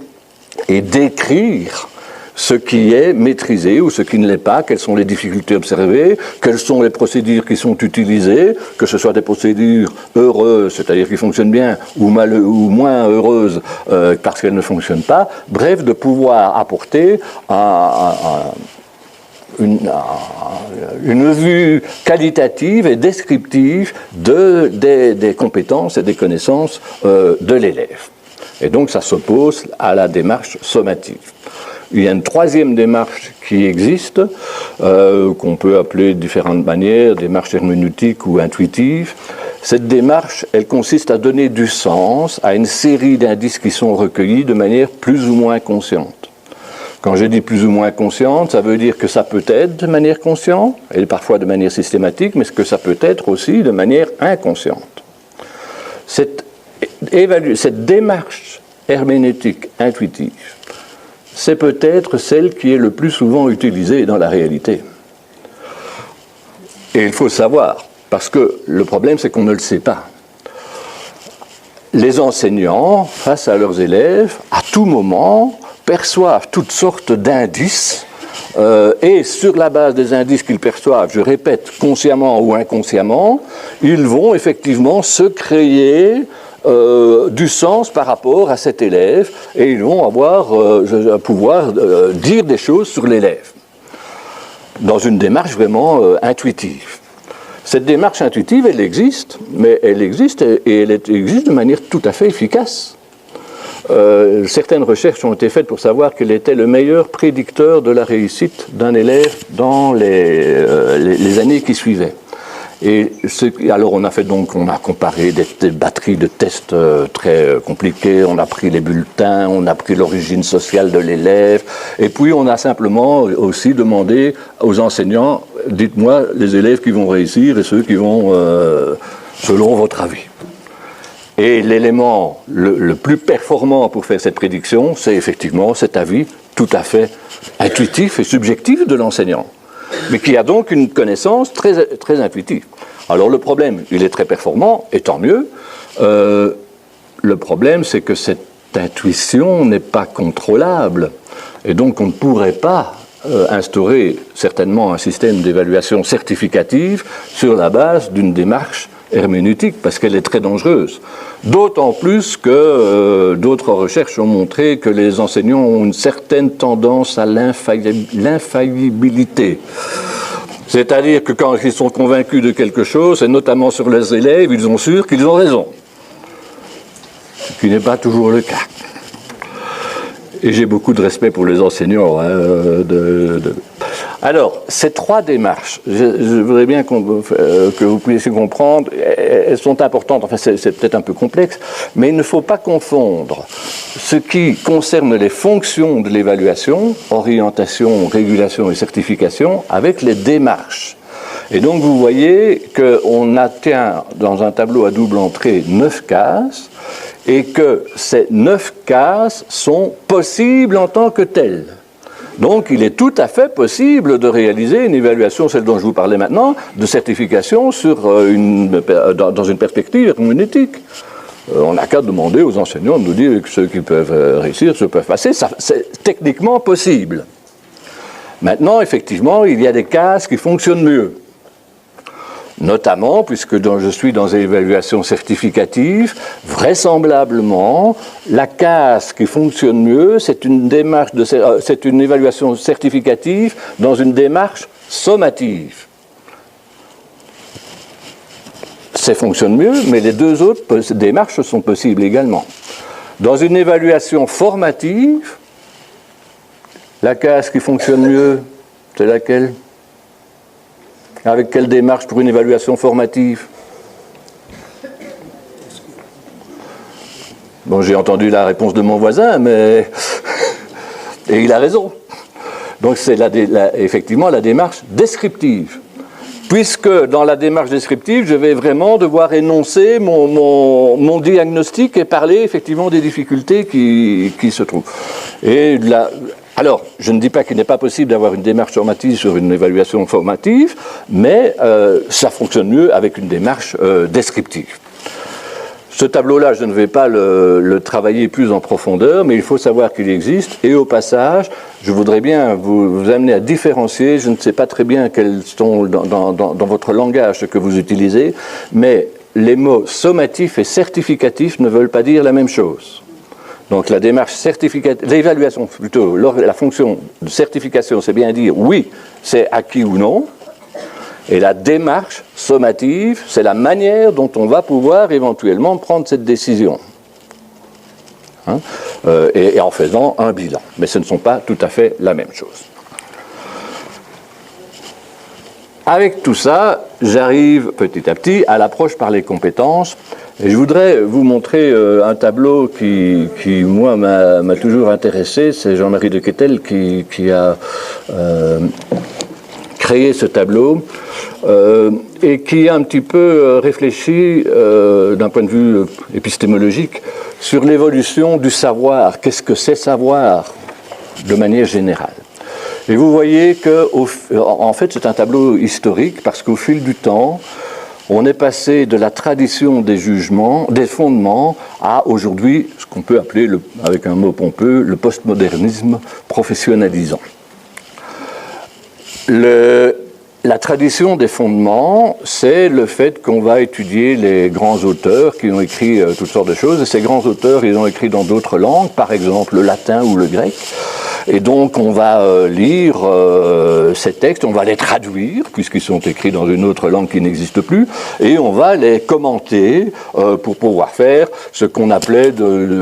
et décrire ce qui est maîtrisé ou ce qui ne l'est pas, quelles sont les difficultés observées, quelles sont les procédures qui sont utilisées, que ce soit des procédures heureuses, c'est-à-dire qui fonctionnent bien, ou moins heureuses parce qu'elles ne fonctionnent pas, bref, de pouvoir apporter une vue qualitative et descriptive des compétences et des connaissances de l'élève. Et donc ça s'oppose à la démarche sommative. Il y a une troisième démarche qui existe, qu'on peut appeler de différentes manières, démarche herméneutique ou intuitive. Cette démarche, elle consiste à donner du sens à une série d'indices qui sont recueillis de manière plus ou moins consciente. Quand je dis plus ou moins consciente, ça veut dire que ça peut être de manière consciente, et parfois de manière systématique, mais que ça peut être aussi de manière inconsciente. Cette démarche herméneutique intuitive, c'est peut-être celle qui est le plus souvent utilisée dans la réalité. Et il faut le savoir, parce que le problème, c'est qu'on ne le sait pas. Les enseignants, face à leurs élèves, à tout moment, perçoivent toutes sortes d'indices, et sur la base des indices qu'ils perçoivent, je répète, consciemment ou inconsciemment, ils vont effectivement se créer du sens par rapport à cet élève, et ils vont pouvoir dire des choses sur l'élève, dans une démarche vraiment intuitive. Cette démarche intuitive, elle existe, mais elle existe et elle existe de manière tout à fait efficace. Certaines recherches ont été faites pour savoir quel était le meilleur prédicteur de la réussite d'un élève dans les années qui suivaient. Et alors on a comparé des batteries de tests très compliqués, on a pris les bulletins, on a pris l'origine sociale de l'élève, et puis on a simplement aussi demandé aux enseignants, dites-moi les élèves qui vont réussir et ceux qui vont, selon votre avis. Et l'élément le plus performant pour faire cette prédiction, c'est effectivement cet avis tout à fait intuitif et subjectif de l'enseignant, mais qui a donc une connaissance très, très intuitive. Alors le problème, il est très performant, et tant mieux. Le problème, c'est que cette intuition n'est pas contrôlable, et donc on ne pourrait pas instaurer certainement un système d'évaluation certificative sur la base d'une démarche herméneutique, parce qu'elle est très dangereuse. D'autant plus que d'autres recherches ont montré que les enseignants ont une certaine tendance à l'infaillibilité. C'est-à-dire que quand ils sont convaincus de quelque chose, et notamment sur les élèves, ils sont sûrs qu'ils ont raison. Ce qui n'est pas toujours le cas. Et j'ai beaucoup de respect pour les enseignants. Alors, ces trois démarches, je voudrais bien que vous puissiez comprendre, elles sont importantes, enfin c'est peut-être un peu complexe, mais il ne faut pas confondre ce qui concerne les fonctions de l'évaluation, orientation, régulation et certification, avec les démarches. Et donc vous voyez qu'on atteint dans un tableau à double entrée 9 cases, et que ces 9 cases sont possibles en tant que telles. Donc il est tout à fait possible de réaliser une évaluation, celle dont je vous parlais maintenant, de certification dans une perspective herméneutique. On n'a qu'à demander aux enseignants de nous dire que ceux qui peuvent réussir, ceux qui peuvent passer. C'est techniquement possible. Maintenant, effectivement, il y a des cases qui fonctionnent mieux. Notamment, puisque je suis dans une évaluation certificative, vraisemblablement, la case qui fonctionne mieux, c'est une évaluation certificative dans une démarche sommative. Ça fonctionne mieux, mais les deux autres démarches sont possibles également. Dans une évaluation formative, la case qui fonctionne mieux, c'est laquelle ? Avec quelle démarche pour une évaluation formative ? Bon, j'ai entendu la réponse de mon voisin, mais... Et il a raison. Donc c'est effectivement la démarche descriptive. Puisque dans la démarche descriptive, je vais vraiment devoir énoncer mon diagnostic et parler effectivement des difficultés qui se trouvent. Et alors, je ne dis pas qu'il n'est pas possible d'avoir une démarche formative sur une évaluation formative, mais ça fonctionne mieux avec une démarche descriptive. Ce tableau-là, je ne vais pas le travailler plus en profondeur, mais il faut savoir qu'il existe. Et au passage, je voudrais bien vous amener à différencier. Je ne sais pas très bien quels sont dans votre langage ce que vous utilisez, mais les mots sommatif et certificatif ne veulent pas dire la même chose. Donc la démarche certificative, l'évaluation plutôt, la fonction de certification, c'est bien dire oui, c'est acquis ou non. Et la démarche sommative, c'est la manière dont on va pouvoir éventuellement prendre cette décision. Et en faisant un bilan. Mais ce ne sont pas tout à fait la même chose. Avec tout ça, j'arrive petit à petit à l'approche par les compétences. Et je voudrais vous montrer un tableau qui moi, m'a toujours intéressé. C'est Jean-Marie de Quetel qui a créé ce tableau et qui a un petit peu réfléchi d'un point de vue épistémologique sur l'évolution du savoir. Qu'est-ce que c'est savoir de manière générale? Et vous voyez que, en fait, c'est un tableau historique parce qu'au fil du temps, on est passé de la tradition des jugements, des fondements, à aujourd'hui ce qu'on peut appeler, avec un mot pompeux, le postmodernisme professionnalisant. La tradition des fondements, c'est le fait qu'on va étudier les grands auteurs qui ont écrit toutes sortes de choses. Et ces grands auteurs, ils ont écrit dans d'autres langues, par exemple le latin ou le grec. Et donc, on va lire ces textes, on va les traduire, puisqu'ils sont écrits dans une autre langue qui n'existe plus, et on va les commenter pour pouvoir faire ce qu'on appelait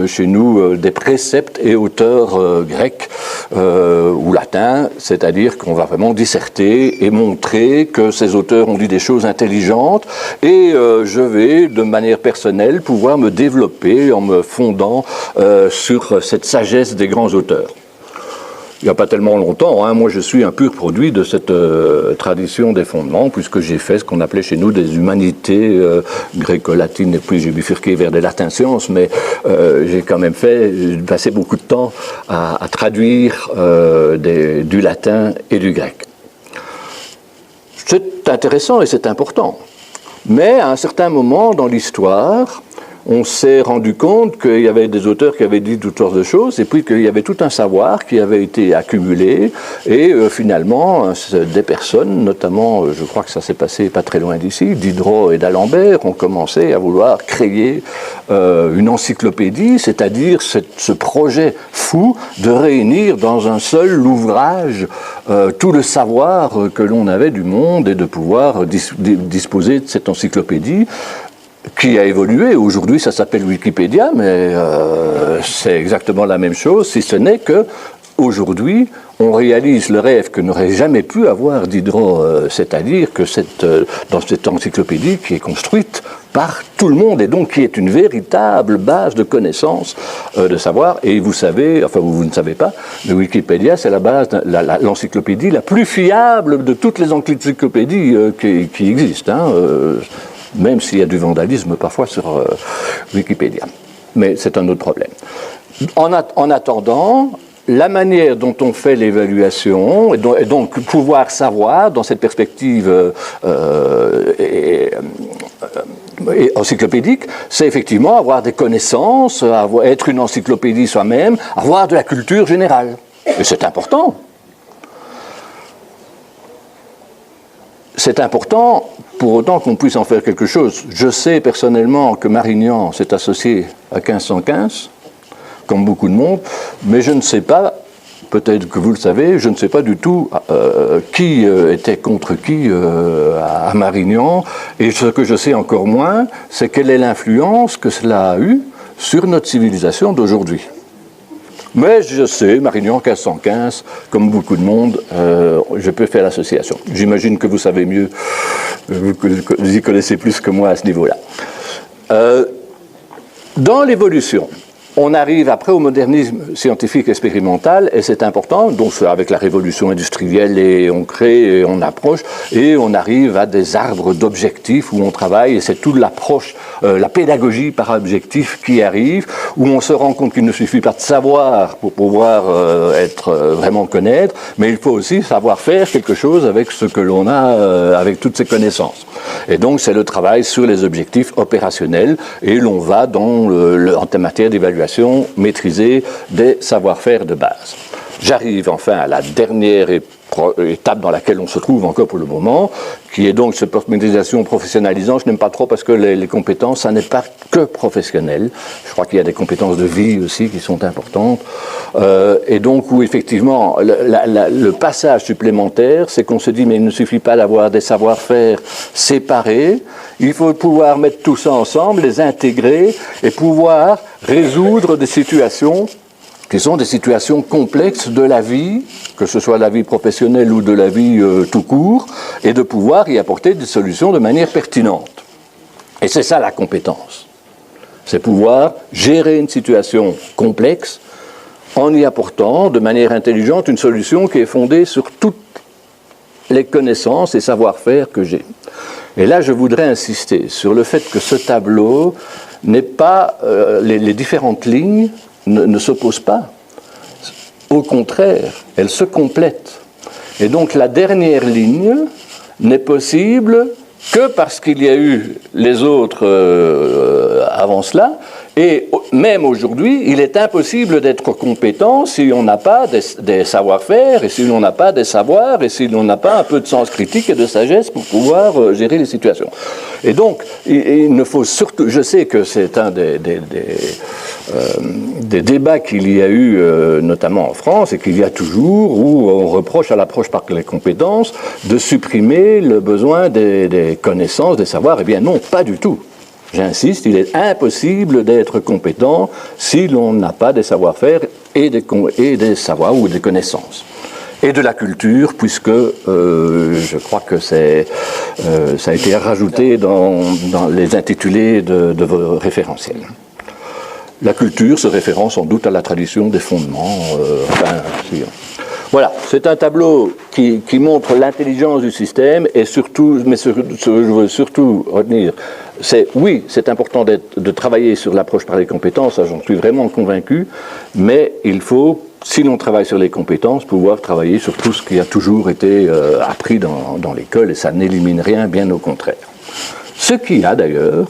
chez nous des préceptes et auteurs grecs ou latins, c'est-à-dire qu'on va vraiment disserter et montrer que ces auteurs ont dit des choses intelligentes, et je vais, de manière personnelle, pouvoir me développer en me fondant sur cette sagesse des grands auteurs. Il n'y a pas tellement longtemps, moi je suis un pur produit de cette tradition des fondements, puisque j'ai fait ce qu'on appelait chez nous des humanités gréco-latines, et puis j'ai bifurqué vers des latins sciences, mais j'ai quand même passé beaucoup de temps à traduire du latin et du grec. C'est intéressant et c'est important, mais à un certain moment dans l'histoire, on s'est rendu compte qu'il y avait des auteurs qui avaient dit toutes sortes de choses, et puis qu'il y avait tout un savoir qui avait été accumulé, et finalement, des personnes, notamment, je crois que ça s'est passé pas très loin d'ici, Diderot et d'Alembert, ont commencé à vouloir créer une encyclopédie, c'est-à-dire ce projet fou de réunir dans un seul ouvrage tout le savoir que l'on avait du monde, et de pouvoir disposer de cette encyclopédie, qui a évolué. Aujourd'hui, ça s'appelle Wikipédia, mais c'est exactement la même chose, si ce n'est que aujourd'hui, on réalise le rêve que n'aurait jamais pu avoir Diderot, c'est-à-dire que dans cette encyclopédie qui est construite par tout le monde et donc qui est une véritable base de connaissances, de savoir. Et vous savez, enfin vous ne savez pas, mais Wikipédia, c'est la base, l'encyclopédie la plus fiable de toutes les encyclopédies qui existent. Même s'il y a du vandalisme parfois sur Wikipédia. Mais c'est un autre problème. En attendant, la manière dont on fait l'évaluation, et donc pouvoir savoir, dans cette perspective encyclopédique, c'est effectivement avoir des connaissances, être une encyclopédie soi-même, avoir de la culture générale. Et c'est important. C'est important pour autant qu'on puisse en faire quelque chose. Je sais personnellement que Marignan s'est associé à 1515, comme beaucoup de monde, mais je ne sais pas, peut-être que vous le savez, je ne sais pas du tout qui était contre qui à Marignan, et ce que je sais encore moins, c'est quelle est l'influence que cela a eu sur notre civilisation d'aujourd'hui. Mais je sais, Marignan 1515, comme beaucoup de monde, je peux faire l'association. J'imagine que vous savez mieux, vous y connaissez plus que moi à ce niveau-là. Dans l'évolution, on arrive après au modernisme scientifique expérimental, et c'est important, donc avec la révolution industrielle, et on crée, et on approche, et on arrive à des arbres d'objectifs où on travaille, et c'est toute l'approche, la pédagogie par objectif qui arrive, où on se rend compte qu'il ne suffit pas de savoir pour pouvoir vraiment connaître, mais il faut aussi savoir faire quelque chose avec ce que l'on a, avec toutes ces connaissances. Et donc c'est le travail sur les objectifs opérationnels, et l'on va en matière d'évaluation maîtriser des savoir-faire de base. J'arrive enfin à la dernière étape dans laquelle on se trouve encore pour le moment, qui est donc cette maîtrisation professionnalisante. Je n'aime pas trop parce que les compétences, ça n'est pas que professionnel. Je crois qu'il y a des compétences de vie aussi qui sont importantes. Et donc, où effectivement, le passage supplémentaire, c'est qu'on se dit, mais il ne suffit pas d'avoir des savoir-faire séparés. Il faut pouvoir mettre tout ça ensemble, les intégrer et pouvoir résoudre des situations qui sont des situations complexes de la vie, que ce soit la vie professionnelle ou de la vie tout court, et de pouvoir y apporter des solutions de manière pertinente. Et c'est ça la compétence. C'est pouvoir gérer une situation complexe en y apportant de manière intelligente une solution qui est fondée sur toutes les connaissances et savoir-faire que j'ai. Et là, je voudrais insister sur le fait que ce tableau n'est pas... les différentes lignes ne s'opposent pas. Au contraire, elles se complètent. Et donc la dernière ligne n'est possible que parce qu'il y a eu les autres avant cela. Et même aujourd'hui, il est impossible d'être compétent si on n'a pas des savoir-faire, et si l'on n'a pas des savoirs, et si l'on n'a pas un peu de sens critique et de sagesse pour pouvoir gérer les situations. Et donc, il ne faut surtout... Je sais que c'est un des débats qu'il y a eu, notamment en France, et qu'il y a toujours, où on reproche à l'approche par les compétences de supprimer le besoin des connaissances, des savoirs. Eh bien non, pas du tout. J'insiste, il est impossible d'être compétent si l'on n'a pas des savoir-faire et des savoirs ou des connaissances. Et de la culture, puisque je crois que ça a été rajouté dans les intitulés de vos référentiels. La culture se réfère sans doute à la tradition des fondements. Voilà, c'est un tableau qui montre l'intelligence du système et surtout, mais ce que je veux surtout retenir, c'est oui, c'est important de travailler sur l'approche par les compétences, j'en suis vraiment convaincu, mais il faut, si l'on travaille sur les compétences, pouvoir travailler sur tout ce qui a toujours été appris dans l'école et ça n'élimine rien, bien au contraire. Ce qui a d'ailleurs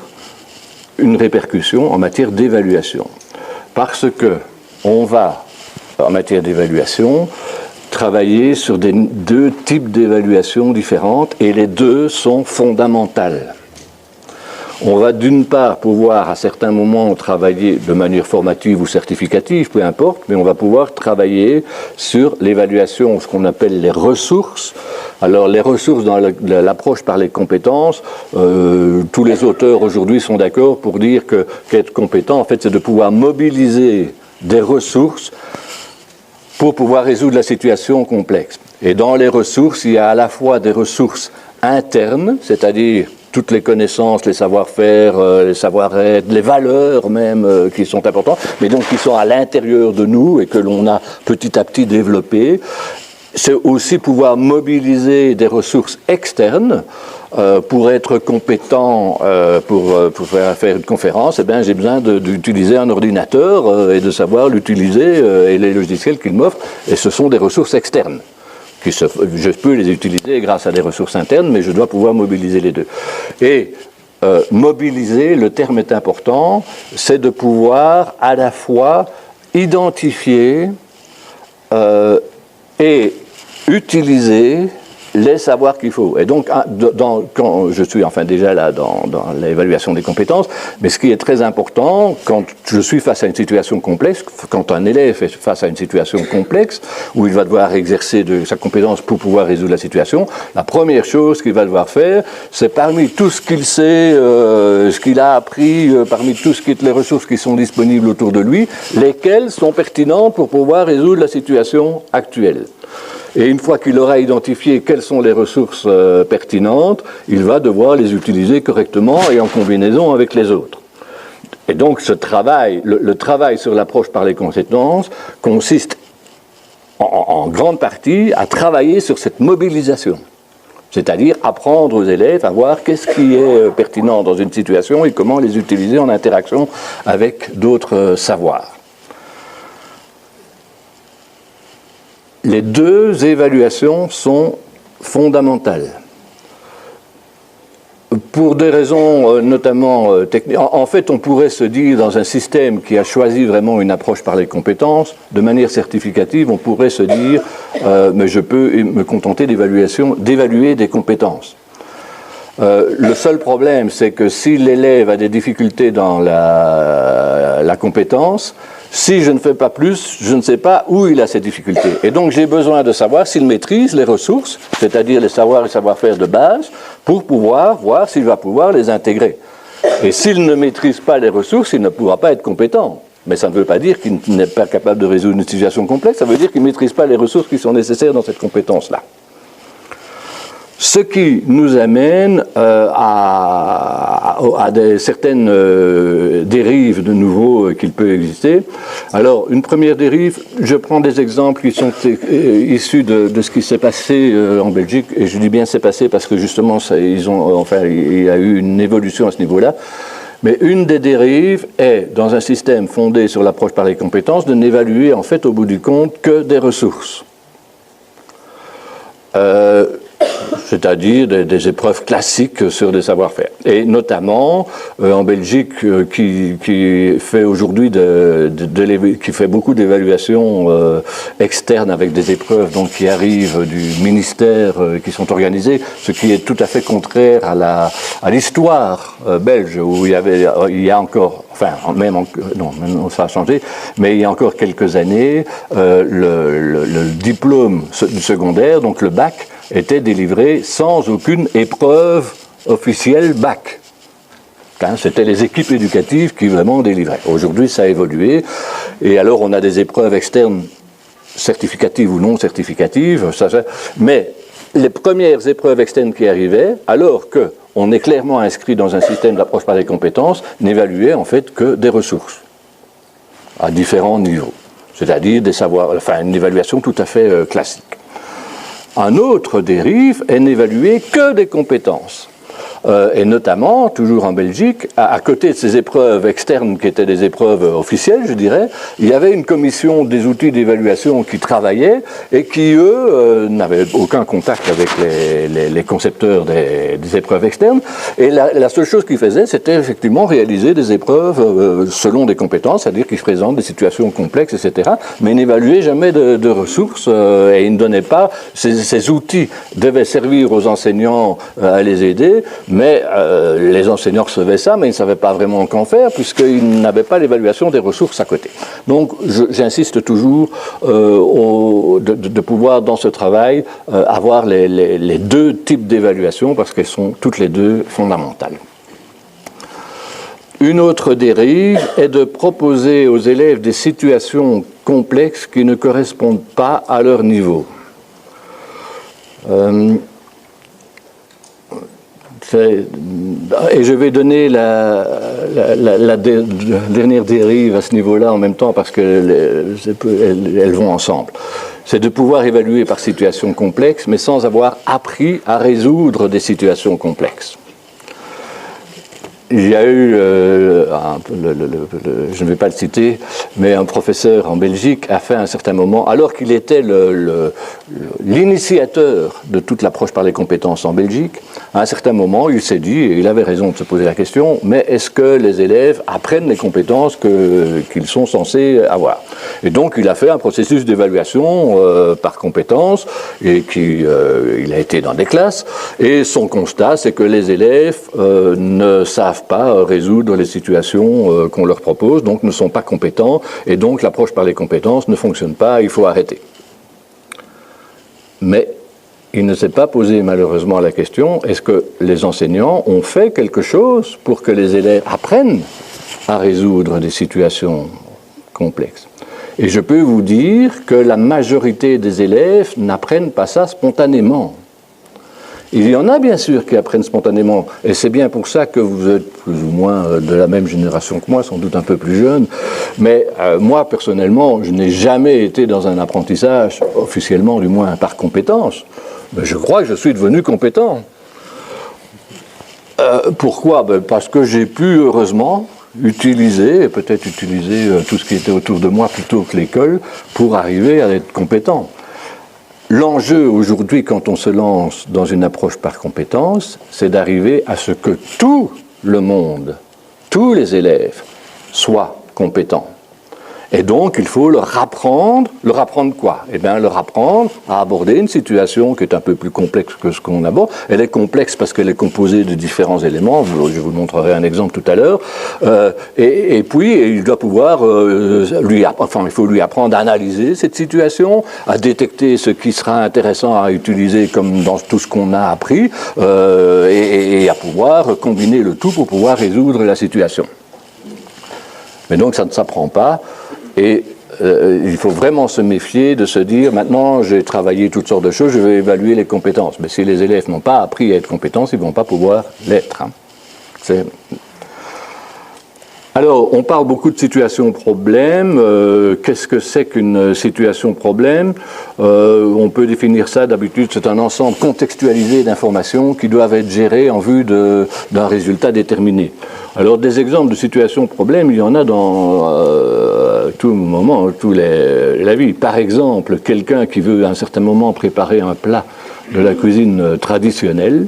une répercussion en matière d'évaluation, parce que on va, en matière d'évaluation, travailler sur deux types d'évaluations différentes et les deux sont fondamentales. On va d'une part pouvoir à certains moments travailler de manière formative ou certificative, peu importe, mais on va pouvoir travailler sur l'évaluation, ce qu'on appelle les ressources. Alors les ressources dans l'approche par les compétences, tous les auteurs aujourd'hui sont d'accord pour dire qu'être compétent, en fait, c'est de pouvoir mobiliser des ressources pour pouvoir résoudre la situation complexe. Et dans les ressources, il y a à la fois des ressources internes, c'est-à-dire toutes les connaissances, les savoir-faire, les savoir-être, les valeurs même qui sont importantes, mais donc qui sont à l'intérieur de nous et que l'on a petit à petit développées. C'est aussi pouvoir mobiliser des ressources externes. Pour être compétent pour faire une conférence, eh bien, j'ai besoin d'utiliser un ordinateur et de savoir l'utiliser et les logiciels qu'il m'offre. Et ce sont des ressources externes. Je peux les utiliser grâce à des ressources internes, mais je dois pouvoir mobiliser les deux. Et mobiliser, le terme est important, c'est de pouvoir à la fois identifier et utiliser les savoirs qu'il faut. Et donc, quand je suis déjà là dans l'évaluation des compétences, mais ce qui est très important, quand je suis face à une situation complexe, quand un élève est face à une situation complexe, où il va devoir exercer sa compétence pour pouvoir résoudre la situation, la première chose qu'il va devoir faire, c'est parmi tout ce qu'il sait, ce qu'il a appris, parmi toutes les ressources qui sont disponibles autour de lui, lesquelles sont pertinentes pour pouvoir résoudre la situation actuelle. Et une fois qu'il aura identifié quelles sont les ressources pertinentes, il va devoir les utiliser correctement et en combinaison avec les autres. Et donc ce travail, le travail sur l'approche par les compétences consiste en grande partie à travailler sur cette mobilisation. C'est-à-dire apprendre aux élèves à voir qu'est-ce qui est pertinent dans une situation et comment les utiliser en interaction avec d'autres savoirs. Les deux évaluations sont fondamentales. Pour des raisons notamment techniques. En fait, on pourrait se dire, dans un système qui a choisi vraiment une approche par les compétences, de manière certificative, on pourrait se dire, mais je peux me contenter d'évaluer des compétences. Le seul problème, c'est que si l'élève a des difficultés dans la compétence, si je ne fais pas plus, je ne sais pas où il a ces difficultés. Et donc j'ai besoin de savoir s'il maîtrise les ressources, c'est-à-dire les savoirs et savoir-faire de base, pour pouvoir voir s'il va pouvoir les intégrer. Et s'il ne maîtrise pas les ressources, il ne pourra pas être compétent. Mais ça ne veut pas dire qu'il n'est pas capable de résoudre une situation complexe, ça veut dire qu'il ne maîtrise pas les ressources qui sont nécessaires dans cette compétence-là. Ce qui nous amène à certaines dérives de nouveau qu'il peut exister. Alors, une première dérive, je prends des exemples qui sont issus de ce qui s'est passé en Belgique, et je dis bien s'est passé parce que justement, il y a eu une évolution à ce niveau-là. Mais une des dérives est, dans un système fondé sur l'approche par les compétences, de n'évaluer en fait au bout du compte que des ressources. C'est-à-dire des épreuves classiques sur des savoir-faire. Et notamment en Belgique, qui fait aujourd'hui qui fait beaucoup d'évaluations externes avec des épreuves donc, qui arrivent du ministère, qui sont organisées, ce qui est tout à fait contraire à l'histoire belge, où il y a encore, enfin, non, ça a changé, mais il y a encore quelques années, le diplôme du secondaire, donc le bac, était délivré sans aucune épreuve officielle bac. C'était les équipes éducatives qui vraiment délivraient. Aujourd'hui, ça a évolué. Et alors, on a des épreuves externes certificatives ou non certificatives. Mais les premières épreuves externes qui arrivaient, alors qu'on est clairement inscrit dans un système d'approche par les compétences, n'évaluaient en fait que des ressources à différents niveaux. C'est-à-dire une évaluation tout à fait classique. Un autre dérive est n'évaluer que des compétences. Et notamment, toujours en Belgique, à côté de ces épreuves externes qui étaient des épreuves officielles, je dirais, il y avait une commission des outils d'évaluation qui travaillait et qui, eux, n'avaient aucun contact avec les concepteurs des épreuves externes. Et la seule chose qu'ils faisaient, c'était effectivement réaliser des épreuves selon des compétences, c'est-à-dire qu'ils présentent des situations complexes, etc., mais ils n'évaluaient jamais de ressources et ils ne donnaient pas. Ces outils devaient servir aux enseignants à les aider, mais les enseignants recevaient ça, mais ils ne savaient pas vraiment qu'en faire, puisqu'ils n'avaient pas l'évaluation des ressources à côté. Donc, j'insiste toujours de pouvoir, dans ce travail, avoir les deux types d'évaluation, parce qu'elles sont toutes les deux fondamentales. Une autre dérive est de proposer aux élèves des situations complexes qui ne correspondent pas à leur niveau. Et je vais donner la dernière dérive à ce niveau-là en même temps parce qu'elles vont ensemble. C'est de pouvoir évaluer par situation complexe, mais sans avoir appris à résoudre des situations complexes. Il y a eu, je ne vais pas le citer, mais un professeur en Belgique a fait à un certain moment, alors qu'il était l'initiateur de toute l'approche par les compétences en Belgique, à un certain moment, il s'est dit, et il avait raison de se poser la question, mais est-ce que les élèves apprennent les compétences qu'ils sont censés avoir? Et donc, il a fait un processus d'évaluation par compétences, et il a été dans des classes, et son constat, c'est que les élèves ne savent pas résoudre les situations qu'on leur propose, donc ne sont pas compétents, et donc l'approche par les compétences ne fonctionne pas, il faut arrêter. Mais il ne s'est pas posé malheureusement la question, est-ce que les enseignants ont fait quelque chose pour que les élèves apprennent à résoudre des situations complexes? Et je peux vous dire que la majorité des élèves n'apprennent pas ça spontanément. Il y en a bien sûr qui apprennent spontanément, et c'est bien pour ça que vous êtes plus ou moins de la même génération que moi, sans doute un peu plus jeune, mais moi personnellement, je n'ai jamais été dans un apprentissage, officiellement du moins par compétence, mais je crois que je suis devenu compétent. Pourquoi? Parce que j'ai pu heureusement utiliser tout ce qui était autour de moi plutôt que l'école pour arriver à être compétent. L'enjeu aujourd'hui, quand on se lance dans une approche par compétence, c'est d'arriver à ce que tout le monde, tous les élèves, soient compétents. Et donc, il faut leur apprendre quoi? Eh bien, leur apprendre à aborder une situation qui est un peu plus complexe que ce qu'on aborde. Elle est complexe parce qu'elle est composée de différents éléments. Je vous montrerai un exemple tout à l'heure. Et puis, il doit pouvoir, il faut lui apprendre à analyser cette situation, à détecter ce qui sera intéressant à utiliser comme dans tout ce qu'on a appris, et à pouvoir combiner le tout pour pouvoir résoudre la situation. Mais donc, ça ne s'apprend pas. Et il faut vraiment se méfier de se dire, maintenant j'ai travaillé toutes sortes de choses, je vais évaluer les compétences. Mais si les élèves n'ont pas appris à être compétents, ils ne vont pas pouvoir l'être. Alors, on parle beaucoup de situation problème. Qu'est-ce que c'est qu'une situation problème? On peut définir ça, d'habitude, c'est un ensemble contextualisé d'informations qui doivent être gérées en vue d'un résultat déterminé. Alors, des exemples de situations problème, il y en a dans tout moment, la vie. Par exemple, quelqu'un qui veut à un certain moment préparer un plat de la cuisine traditionnelle,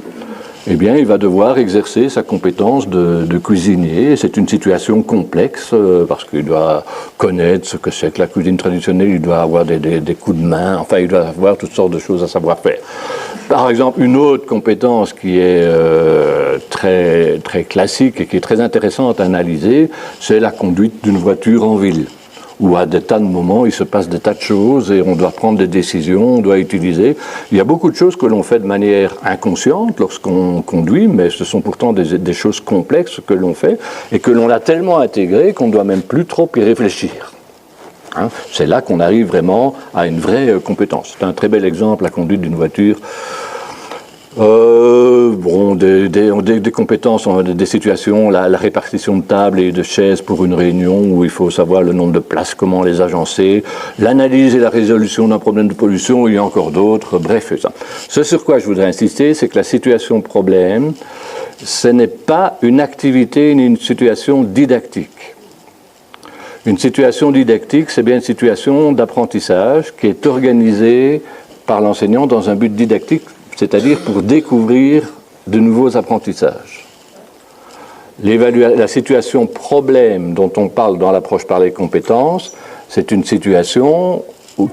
eh bien, il va devoir exercer sa compétence de cuisinier. C'est une situation complexe parce qu'il doit connaître ce que c'est que la cuisine traditionnelle, il doit avoir des coups de main, enfin, il doit avoir toutes sortes de choses à savoir faire. Par exemple, une autre compétence qui est très, très classique et qui est très intéressante à analyser, c'est la conduite d'une voiture en ville, où à des tas de moments, il se passe des tas de choses et on doit prendre des décisions, on doit utiliser. Il y a beaucoup de choses que l'on fait de manière inconsciente lorsqu'on conduit, mais ce sont pourtant des choses complexes que l'on fait et que l'on a tellement intégrées qu'on ne doit même plus trop y réfléchir. Hein, c'est là qu'on arrive vraiment à une vraie compétence. C'est un très bel exemple, la conduite d'une voiture. Des compétences, des situations, la répartition de tables et de chaises pour une réunion où il faut savoir le nombre de places, comment les agencer, l'analyse et la résolution d'un problème de pollution, il y a encore d'autres, bref, ça. Ce sur quoi je voudrais insister, c'est que la situation problème, ce n'est pas une activité ni une situation didactique. Une situation didactique, c'est bien une situation d'apprentissage qui est organisée par l'enseignant dans un but didactique, c'est-à-dire pour découvrir de nouveaux apprentissages. La situation problème dont on parle dans l'approche par les compétences, c'est une situation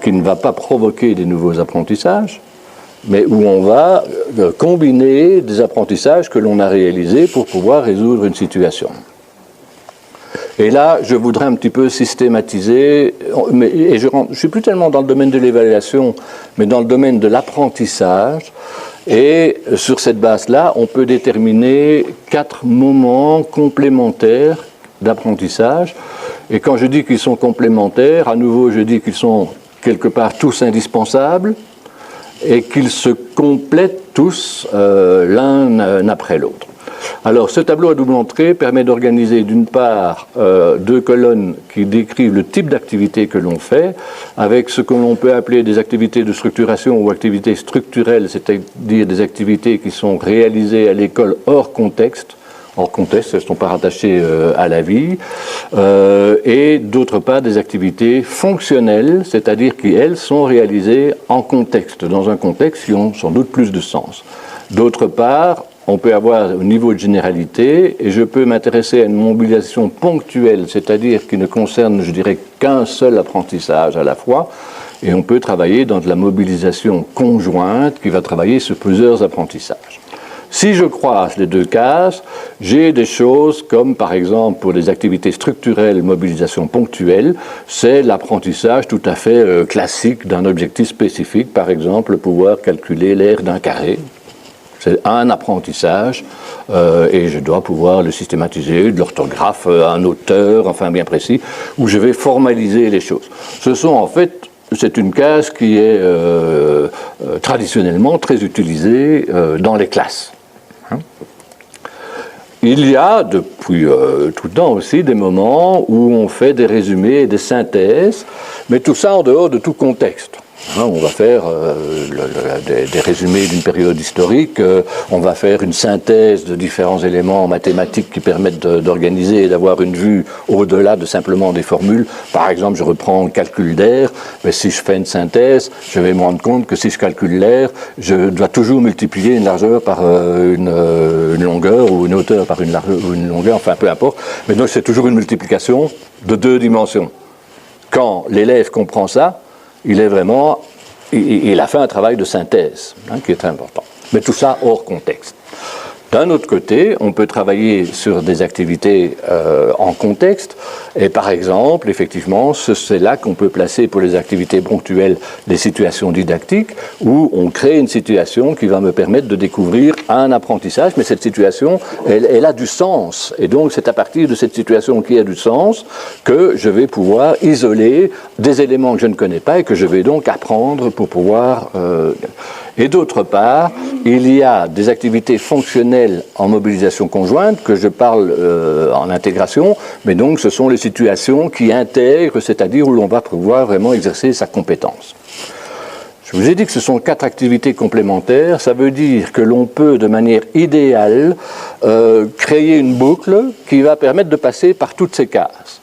qui ne va pas provoquer des nouveaux apprentissages, mais où on va combiner des apprentissages que l'on a réalisés pour pouvoir résoudre une situation. Et là, je voudrais un petit peu systématiser, et je ne suis plus tellement dans le domaine de l'évaluation, mais dans le domaine de l'apprentissage. Et sur cette base-là, on peut déterminer 4 moments complémentaires d'apprentissage. Et quand je dis qu'ils sont complémentaires, à nouveau, je dis qu'ils sont quelque part tous indispensables et qu'ils se complètent tous l'un après l'autre. Alors, ce tableau à double entrée permet d'organiser d'une part 2 colonnes qui décrivent le type d'activité que l'on fait, avec ce que l'on peut appeler des activités de structuration ou activités structurelles, c'est-à-dire des activités qui sont réalisées à l'école hors contexte, elles ne sont pas rattachées à la vie, et d'autre part des activités fonctionnelles, c'est-à-dire qui, elles, sont réalisées en contexte, dans un contexte qui ont sans doute plus de sens. D'autre part, on peut avoir un niveau de généralité et je peux m'intéresser à une mobilisation ponctuelle, c'est-à-dire qui ne concerne, je dirais, qu'un seul apprentissage à la fois, et on peut travailler dans de la mobilisation conjointe qui va travailler sur plusieurs apprentissages. Si je croise les 2 cases, j'ai des choses comme, par exemple, pour les activités structurelles, mobilisation ponctuelle, c'est l'apprentissage tout à fait classique d'un objectif spécifique, par exemple, pouvoir calculer l'aire d'un carré. C'est un apprentissage et je dois pouvoir le systématiser, de l'orthographe, un auteur, enfin bien précis, où je vais formaliser les choses. C'est une case qui est traditionnellement très utilisée dans les classes. Il y a depuis tout le temps aussi des moments où on fait des résumés et des synthèses, mais tout ça en dehors de tout contexte. On va faire des résumés d'une période historique, on va faire une synthèse de différents éléments mathématiques qui permettent d'organiser et d'avoir une vue au-delà de simplement des formules. Par exemple, je reprends le calcul d'air, mais si je fais une synthèse, je vais me rendre compte que si je calcule l'air, je dois toujours multiplier une largeur par une longueur ou une hauteur par une largeur ou une longueur, enfin peu importe. Mais donc c'est toujours une multiplication de 2 dimensions. Quand l'élève comprend ça, il a fait un travail de synthèse, qui est très important. Mais tout ça hors contexte. D'un autre côté, on peut travailler sur des activités en contexte, et par exemple, effectivement, c'est là qu'on peut placer pour les activités ponctuelles des situations didactiques, où on crée une situation qui va me permettre de découvrir un apprentissage, mais cette situation, elle a du sens, et donc c'est à partir de cette situation qui a du sens que je vais pouvoir isoler des éléments que je ne connais pas et que je vais donc apprendre pour pouvoir... Et d'autre part, il y a des activités fonctionnelles en mobilisation conjointe, que je parle en intégration, mais donc ce sont les situations qui intègrent, c'est-à-dire où l'on va pouvoir vraiment exercer sa compétence. Je vous ai dit que ce sont 4 activités complémentaires. Ça veut dire que l'on peut, de manière idéale, créer une boucle qui va permettre de passer par toutes ces cases.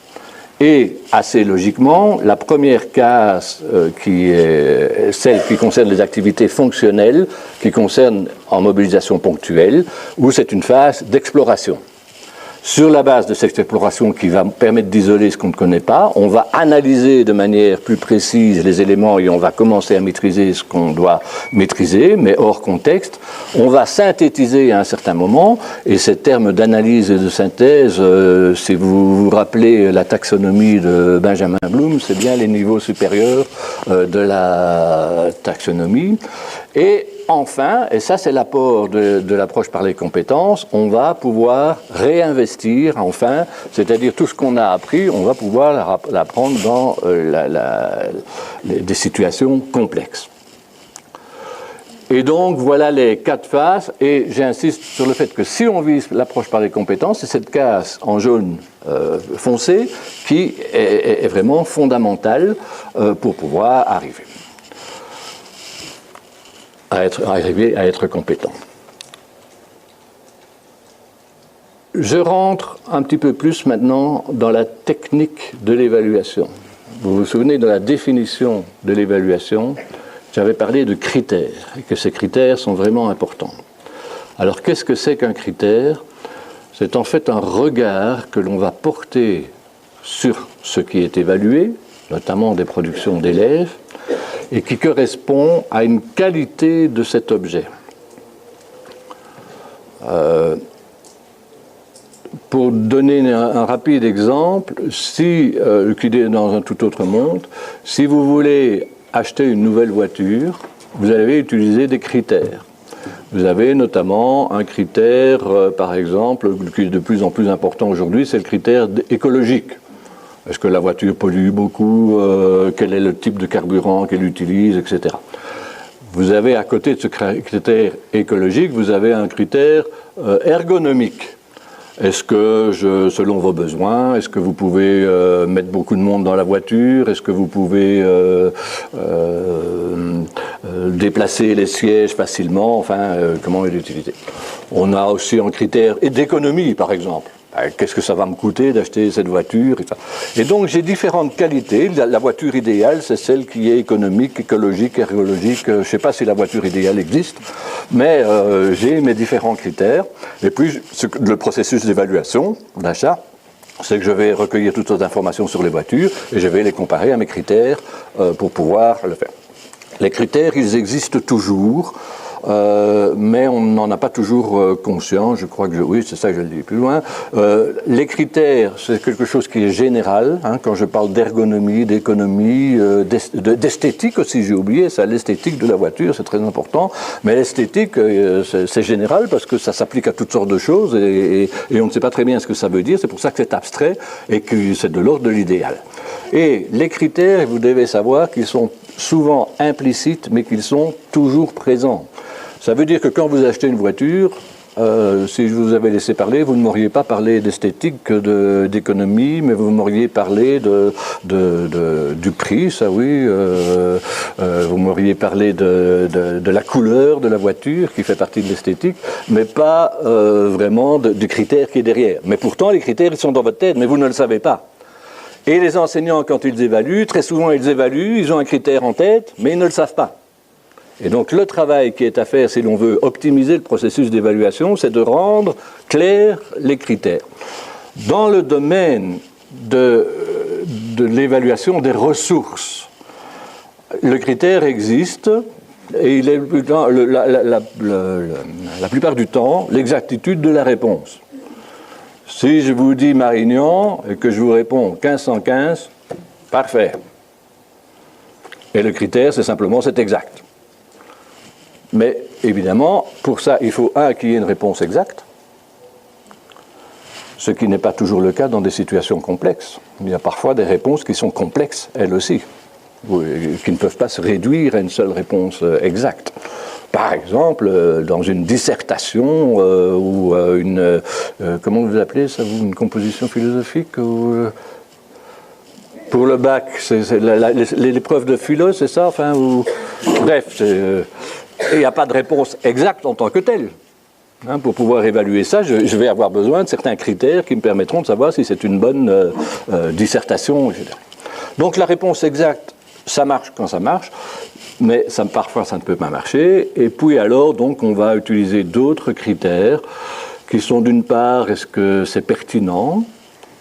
Et, assez logiquement, la première case, qui est celle qui concerne les activités fonctionnelles, qui concerne en mobilisation ponctuelle, où c'est une phase d'exploration. Sur la base de cette exploration qui va permettre d'isoler ce qu'on ne connaît pas, on va analyser de manière plus précise les éléments et on va commencer à maîtriser ce qu'on doit maîtriser, mais hors contexte. On va synthétiser à un certain moment, et ces termes d'analyse et de synthèse, si vous vous rappelez la taxonomie de Benjamin Bloom, c'est bien les niveaux supérieurs de la taxonomie. Et enfin, et ça c'est l'apport de l'approche par les compétences, on va pouvoir réinvestir, enfin, c'est-à-dire tout ce qu'on a appris, on va pouvoir l'apprendre dans des situations complexes. Et donc, voilà les 4 phases, et j'insiste sur le fait que si on vise l'approche par les compétences, c'est cette case en jaune foncé qui est vraiment fondamentale pour pouvoir arriver à être compétent. Je rentre un petit peu plus maintenant dans la technique de l'évaluation. Vous vous souvenez de la définition de l'évaluation? J'avais parlé de critères, et que ces critères sont vraiment importants. Alors qu'est-ce que c'est qu'un critère? C'est en fait un regard que l'on va porter sur ce qui est évalué, notamment des productions d'élèves, et qui correspond à une qualité de cet objet. Pour donner un rapide exemple, qui est dans un tout autre monde, si vous voulez acheter une nouvelle voiture, vous allez utiliser des critères. Vous avez notamment un critère, par exemple, qui est de plus en plus important aujourd'hui, c'est le critère écologique. Est-ce que la voiture pollue beaucoup? Quel est le type de carburant qu'elle utilise, etc. Vous avez à côté de ce critère écologique, vous avez un critère ergonomique. Est-ce que, selon vos besoins, est-ce que vous pouvez mettre beaucoup de monde dans la voiture? Est-ce que vous pouvez déplacer les sièges facilement? Enfin, comment est l'utiliser? On a aussi un critère d'économie, par exemple. Qu'est-ce que ça va me coûter d'acheter cette voiture? Et donc, j'ai différentes qualités. La voiture idéale, c'est celle qui est économique, écologique, ergologique. Je ne sais pas si la voiture idéale existe, mais j'ai mes différents critères. Et puis, le processus d'évaluation d'achat, c'est que je vais recueillir toutes sortes d'informations sur les voitures et je vais les comparer à mes critères pour pouvoir le faire. Les critères, ils existent toujours. Mais on n'en a pas toujours conscience, je crois que oui, c'est ça que je le dis plus loin. Les critères, c'est quelque chose qui est général, hein, quand je parle d'ergonomie, d'économie, d'esthétique aussi, j'ai oublié ça, l'esthétique de la voiture, c'est très important, mais l'esthétique, c'est général parce que ça s'applique à toutes sortes de choses et on ne sait pas très bien ce que ça veut dire, c'est pour ça que c'est abstrait et que c'est de l'ordre de l'idéal. Et les critères, vous devez savoir qu'ils sont souvent implicites, mais qu'ils sont toujours présents. Ça veut dire que quand vous achetez une voiture, si je vous avais laissé parler, vous ne m'auriez pas parlé d'esthétique, d'économie, mais vous m'auriez parlé du prix, ça oui. Vous m'auriez parlé de la couleur de la voiture, qui fait partie de l'esthétique, mais pas vraiment du critère qui est derrière. Mais pourtant, les critères, ils sont dans votre tête, mais vous ne le savez pas. Et les enseignants, quand ils évaluent, très souvent ils évaluent, ils ont un critère en tête, mais ils ne le savent pas. Et donc le travail qui est à faire, si l'on veut optimiser le processus d'évaluation, c'est de rendre clairs les critères. Dans le domaine de l'évaluation des ressources, le critère existe et il est la plupart du temps l'exactitude de la réponse. Si je vous dis Marignan et que je vous réponds 1515, parfait. Et le critère, c'est simplement c'est exact. Mais évidemment, pour ça, il faut qu'il y ait une réponse exacte, ce qui n'est pas toujours le cas dans des situations complexes. Il y a parfois des réponses qui sont complexes, elles aussi. qui ne peuvent pas se réduire à une seule réponse exacte. Par exemple, dans une dissertation ou comment vous appelez ça, vous, une composition philosophique ou, pour le bac, c'est l'épreuve de philo, c'est ça, enfin, ou, bref, il n'y a pas de réponse exacte en tant que telle. Hein, pour pouvoir évaluer ça, je vais avoir besoin de certains critères qui me permettront de savoir si c'est une bonne dissertation, etc. Donc la réponse exacte, ça marche quand ça marche, mais parfois ça ne peut pas marcher. Et puis alors, donc, on va utiliser d'autres critères qui sont d'une part, est-ce que c'est pertinent ?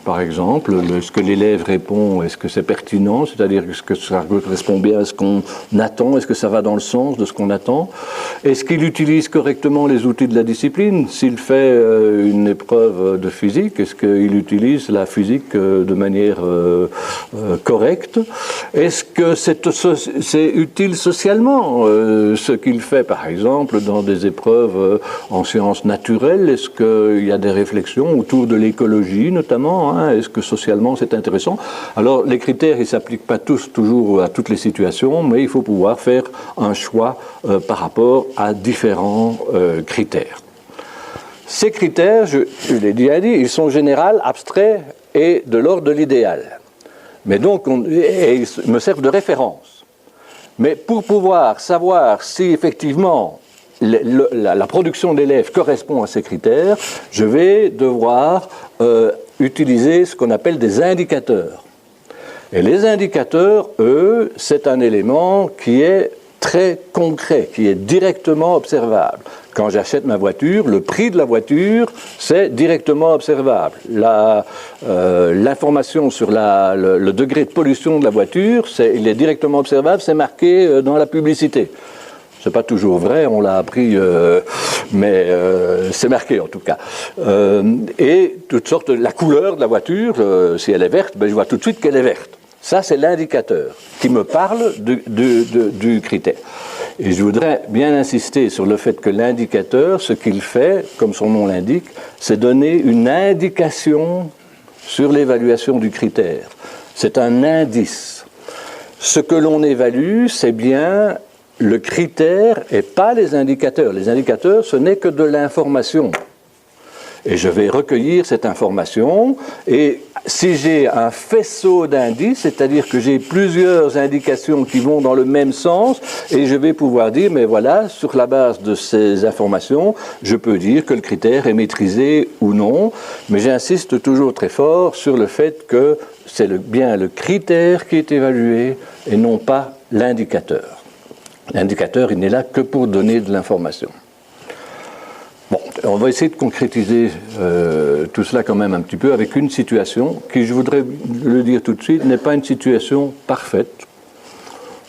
Par exemple, ce que l'élève répond, est-ce que c'est pertinent? C'est-à-dire, est-ce que ça correspond bien à ce qu'on attend? Est-ce que ça va dans le sens de ce qu'on attend? Est-ce qu'il utilise correctement les outils de la discipline? S'il fait une épreuve de physique, est-ce qu'il utilise la physique de manière correcte? Est-ce que c'est utile socialement, ce qu'il fait, par exemple, dans des épreuves en sciences naturelles? Est-ce qu'il y a des réflexions autour de l'écologie, notamment? Est-ce que socialement c'est intéressant? Alors les critères, ils ne s'appliquent pas tous toujours à toutes les situations, mais il faut pouvoir faire un choix par rapport à différents critères. Ces critères, je l'ai déjà dit, ils sont généraux, abstraits et de l'ordre de l'idéal. Mais donc, ils me servent de référence. Mais pour pouvoir savoir si effectivement la production d'élèves correspond à ces critères, je vais devoir utiliser ce qu'on appelle des indicateurs. Et les indicateurs, eux, c'est un élément qui est très concret, qui est directement observable. Quand j'achète ma voiture, le prix de la voiture, c'est directement observable. L'information sur le degré de pollution de la voiture, il est directement observable, c'est marqué dans la publicité. C'est pas toujours vrai, on l'a appris, mais c'est marqué en tout cas. Et toutes sortes, la couleur de la voiture, si elle est verte, ben, je vois tout de suite qu'elle est verte. Ça, c'est l'indicateur qui me parle du critère. Et je voudrais bien insister sur le fait que l'indicateur, ce qu'il fait, comme son nom l'indique, c'est donner une indication sur l'évaluation du critère. C'est un indice. Ce que l'on évalue, c'est bien le critère et pas les indicateurs. Les indicateurs, ce n'est que de l'information. Et je vais recueillir cette information, et si j'ai un faisceau d'indices, c'est-à-dire que j'ai plusieurs indications qui vont dans le même sens, et je vais pouvoir dire, mais voilà, sur la base de ces informations, je peux dire que le critère est maîtrisé ou non, mais j'insiste toujours très fort sur le fait que c'est bien le critère qui est évalué, et non pas l'indicateur. L'indicateur, il n'est là que pour donner de l'information. Bon, on va essayer de concrétiser tout cela quand même un petit peu avec une situation qui, je voudrais le dire tout de suite, n'est pas une situation parfaite.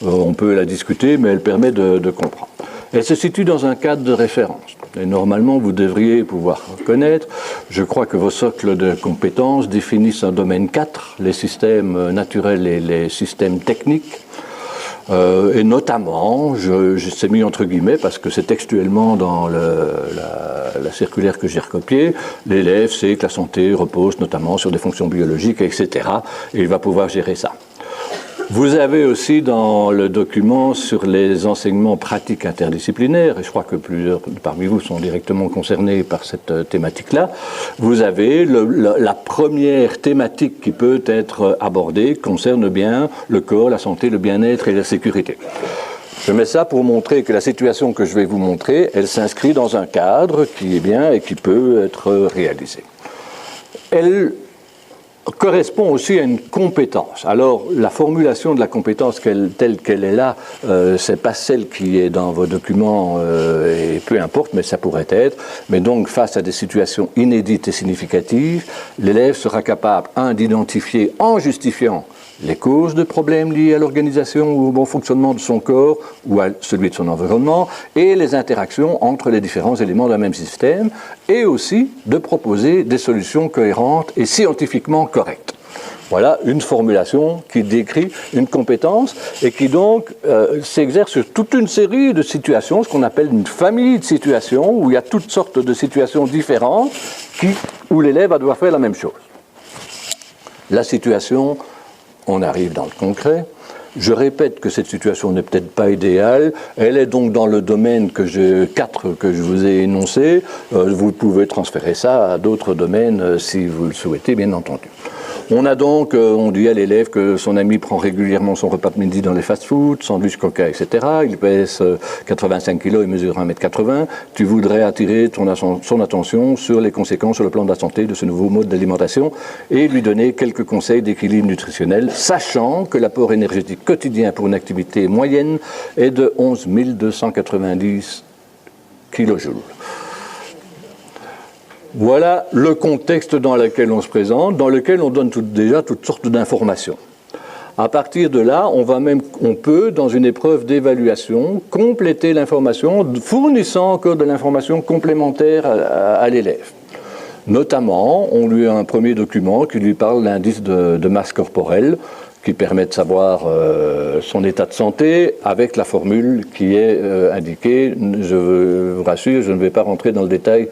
On peut la discuter, mais elle permet de comprendre. Elle se situe dans un cadre de référence. Et normalement, vous devriez pouvoir connaître. Je crois que vos socles de compétences définissent un domaine 4, les systèmes naturels et les systèmes techniques. Et notamment, je s'est mis entre guillemets parce que c'est textuellement dans la circulaire que j'ai recopiée, l'élève sait que la santé repose notamment sur des fonctions biologiques, etc. Et il va pouvoir gérer ça. Vous avez aussi dans le document sur les enseignements pratiques interdisciplinaires, et je crois que plusieurs parmi vous sont directement concernés par cette thématique-là, vous avez la première thématique qui peut être abordée concerne bien le corps, la santé, le bien-être et la sécurité. Je mets ça pour montrer que la situation que je vais vous montrer, elle s'inscrit dans un cadre qui est bien et qui peut être réalisé. Elle correspond aussi à une compétence. Alors, la formulation de la compétence telle qu'elle est là, c'est pas celle qui est dans vos documents, et peu importe, mais ça pourrait être. Mais donc, face à des situations inédites et significatives, l'élève sera capable, d'identifier en justifiant les causes de problèmes liés à l'organisation ou au bon fonctionnement de son corps ou à celui de son environnement, et les interactions entre les différents éléments d'un même système, et aussi de proposer des solutions cohérentes et scientifiquement correctes. Voilà une formulation qui décrit une compétence et qui donc s'exerce sur toute une série de situations, ce qu'on appelle une famille de situations, où il y a toutes sortes de situations différentes où l'élève va devoir faire la même chose. La situation, on arrive dans le concret. Je répète que cette situation n'est peut-être pas idéale. Elle est donc dans le domaine 4 que je vous ai énoncé. Vous pouvez transférer ça à d'autres domaines si vous le souhaitez, bien entendu. On a donc, on dit à l'élève que son ami prend régulièrement son repas de midi dans les fast-foods, sandwich, coca, etc. Il pèse 85 kg et mesure 1,80 m. Tu voudrais attirer son attention sur les conséquences sur le plan de la santé de ce nouveau mode d'alimentation et lui donner quelques conseils d'équilibre nutritionnel, sachant que l'apport énergétique quotidien pour une activité moyenne est de 11 290 kJ. Voilà le contexte dans lequel on se présente, dans lequel on donne déjà toutes sortes d'informations. À partir de là, on peut, dans une épreuve d'évaluation, compléter l'information, fournissant encore de l'information complémentaire à l'élève. Notamment, on lui a un premier document qui lui parle d'indice de masse corporelle, qui permet de savoir son état de santé avec la formule qui est indiquée. Je vous rassure, je ne vais pas rentrer dans le détail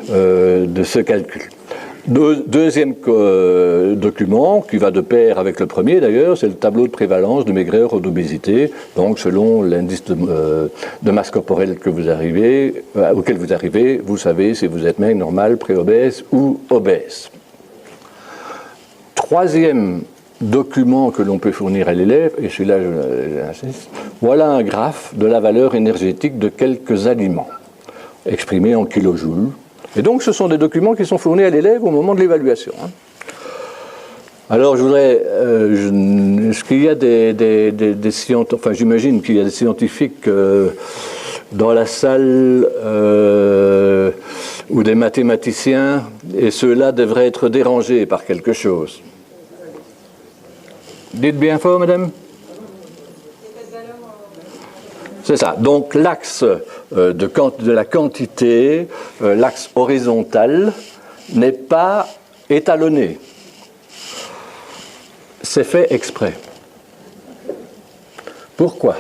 de ce calcul. Deuxième document, qui va de pair avec le premier d'ailleurs, c'est le tableau de prévalence de maigreur ou d'obésité. Donc selon l'indice de masse corporelle auquel vous arrivez, vous savez si vous êtes maigre, normal, préobèse ou obèse. Troisième document que l'on peut fournir à l'élève, et celui-là j'insiste, voilà un graphe de la valeur énergétique de quelques aliments, exprimé en kilojoules. Et donc ce sont des documents qui sont fournis à l'élève au moment de l'évaluation. Alors je voudrais, est-ce qu'il y a des scientifiques, enfin j'imagine qu'il y a des scientifiques dans la salle ou des mathématiciens, et ceux-là devraient être dérangés par quelque chose. Dites bien fort, madame. C'est ça. Donc l'axe de la quantité, l'axe horizontal, n'est pas étalonné. C'est fait exprès. Pourquoi ?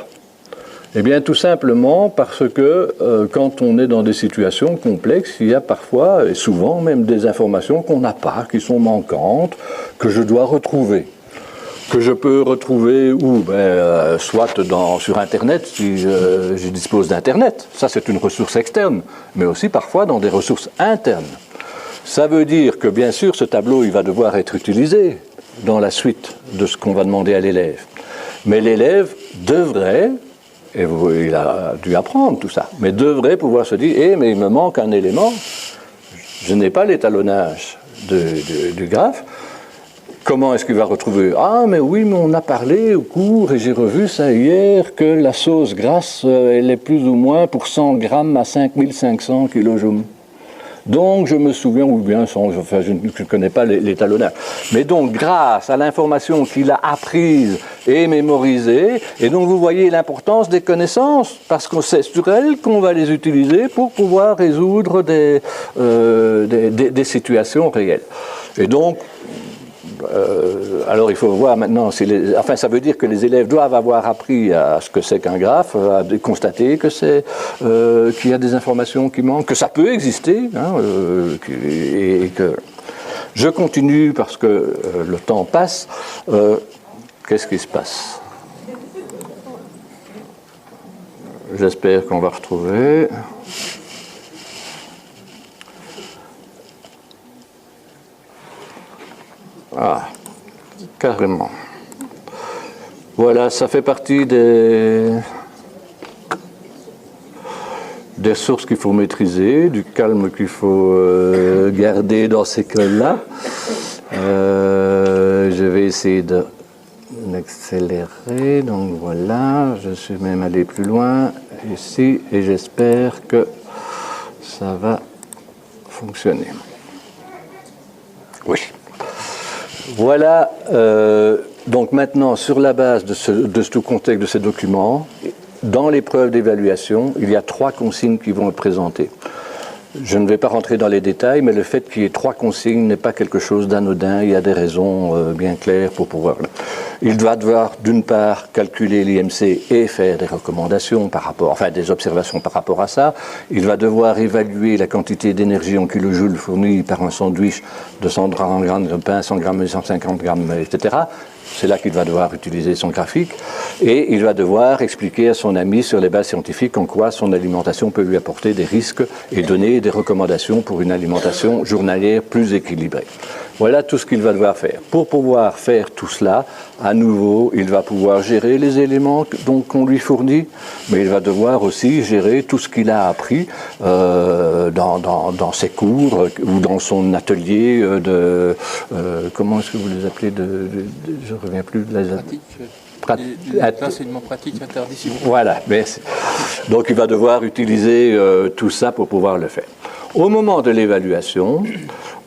Eh bien, tout simplement parce que quand on est dans des situations complexes, il y a parfois, et souvent même, des informations qu'on n'a pas, qui sont manquantes, que je dois retrouver. Que je peux retrouver où soit sur Internet, si je dispose d'Internet. Ça, c'est une ressource externe, mais aussi parfois dans des ressources internes. Ça veut dire que, bien sûr, ce tableau, il va devoir être utilisé dans la suite de ce qu'on va demander à l'élève. Mais l'élève devrait, et il a dû apprendre tout ça, mais devrait pouvoir se dire, mais il me manque un élément, je n'ai pas l'étalonnage du graphe. Comment est-ce qu'il va retrouver ? Ah, mais oui, mais on a parlé au cours, et j'ai revu ça hier, que la sauce grasse, elle est plus ou moins pour 100 grammes à 5500 kJ. Donc, je me souviens, ou bien, je ne connais pas l'étalonnage. Mais donc, grâce à l'information qu'il a apprise et mémorisée, et donc vous voyez l'importance des connaissances, parce que c'est sur elles qu'on va les utiliser pour pouvoir résoudre des situations réelles. Et donc, alors il faut voir maintenant, ça veut dire que les élèves doivent avoir appris à ce que c'est qu'un graphe, à constater que qu'il y a des informations qui manquent, que ça peut exister, et que je continue parce que le temps passe. Qu'est-ce qui se passe ? J'espère qu'on va retrouver. Ah, carrément. Voilà, ça fait partie des sources qu'il faut maîtriser, du calme qu'il faut garder dans ces cas-là. Je vais essayer d'accélérer, donc voilà, je suis même allé plus loin ici et j'espère que ça va fonctionner. Oui. Voilà, donc maintenant, sur la base de ce contexte de ces documents, dans l'épreuve d'évaluation, il y a 3 consignes qui vont être présentées. Je ne vais pas rentrer dans les détails, mais le fait qu'il y ait 3 consignes n'est pas quelque chose d'anodin. Il y a des raisons bien claires pour pouvoir. Il doit devoir, d'une part, calculer l'IMC et faire des recommandations des observations par rapport à ça. Il va devoir évaluer la quantité d'énergie en kilojoules fournie par un sandwich de 130 grammes de pain, 100 grammes, 150 grammes, etc. C'est là qu'il va devoir utiliser son graphique et il va devoir expliquer à son ami sur les bases scientifiques en quoi son alimentation peut lui apporter des risques et donner des recommandations pour une alimentation journalière plus équilibrée. Voilà tout ce qu'il va devoir faire. Pour pouvoir faire tout cela, à nouveau, il va pouvoir gérer les éléments qu'on lui fournit, mais il va devoir aussi gérer tout ce qu'il a appris dans ses cours ou dans son atelier comment est-ce que vous les appelez je ne reviens plus de l'enseignement pratique interdisciplinaire. Voilà, merci. Donc il va devoir utiliser tout ça pour pouvoir le faire. Au moment de l'évaluation,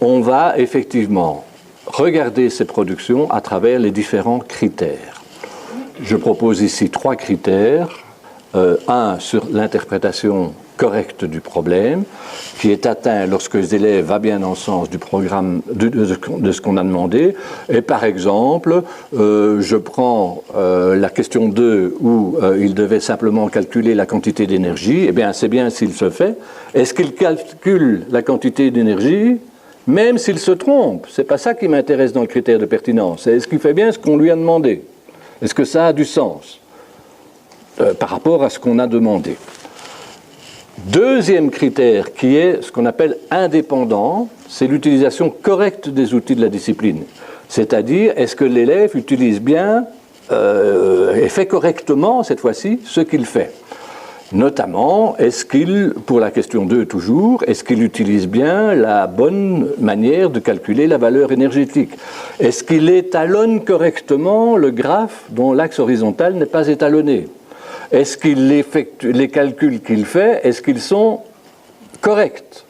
on va effectivement regarder ces productions à travers les différents critères. Je propose ici 3 critères. Un sur l'interprétation correcte du problème, qui est atteint lorsque les élèves va bien dans le sens du programme, de ce qu'on a demandé. Et par exemple, je prends la question 2 où il devait simplement calculer la quantité d'énergie. Eh bien, c'est bien s'il se fait. Est-ce qu'il calcule la quantité d'énergie, même s'il se trompe? C'est pas ça qui m'intéresse dans le critère de pertinence. Est-ce qu'il fait bien ce qu'on lui a demandé? Est-ce que ça a du sens par rapport à ce qu'on a demandé? Deuxième critère, qui est ce qu'on appelle indépendant, c'est l'utilisation correcte des outils de la discipline. C'est-à-dire, est-ce que l'élève utilise bien et fait correctement, cette fois-ci, ce qu'il fait? Notamment, est-ce qu'il, pour la question 2 toujours, est-ce qu'il utilise bien la bonne manière de calculer la valeur énergétique? Est-ce qu'il étalonne correctement le graphe dont l'axe horizontal n'est pas étalonné? Est-ce qu'il effectue les calculs qu'il fait, est-ce qu'ils sont corrects?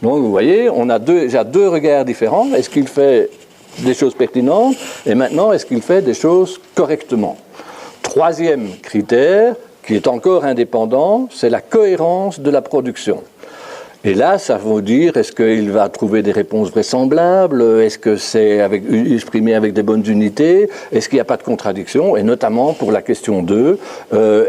Donc vous voyez, on a déjà 2 regards différents. Est-ce qu'il fait des choses pertinentes? Et maintenant, est-ce qu'il fait des choses correctement? Troisième critère, qui est encore indépendant, c'est la cohérence de la production. Et là, ça veut dire, est-ce qu'il va trouver des réponses vraisemblables? Est-ce que c'est exprimé avec des bonnes unités? Est-ce qu'il n'y a pas de contradiction? Et notamment pour la question 2,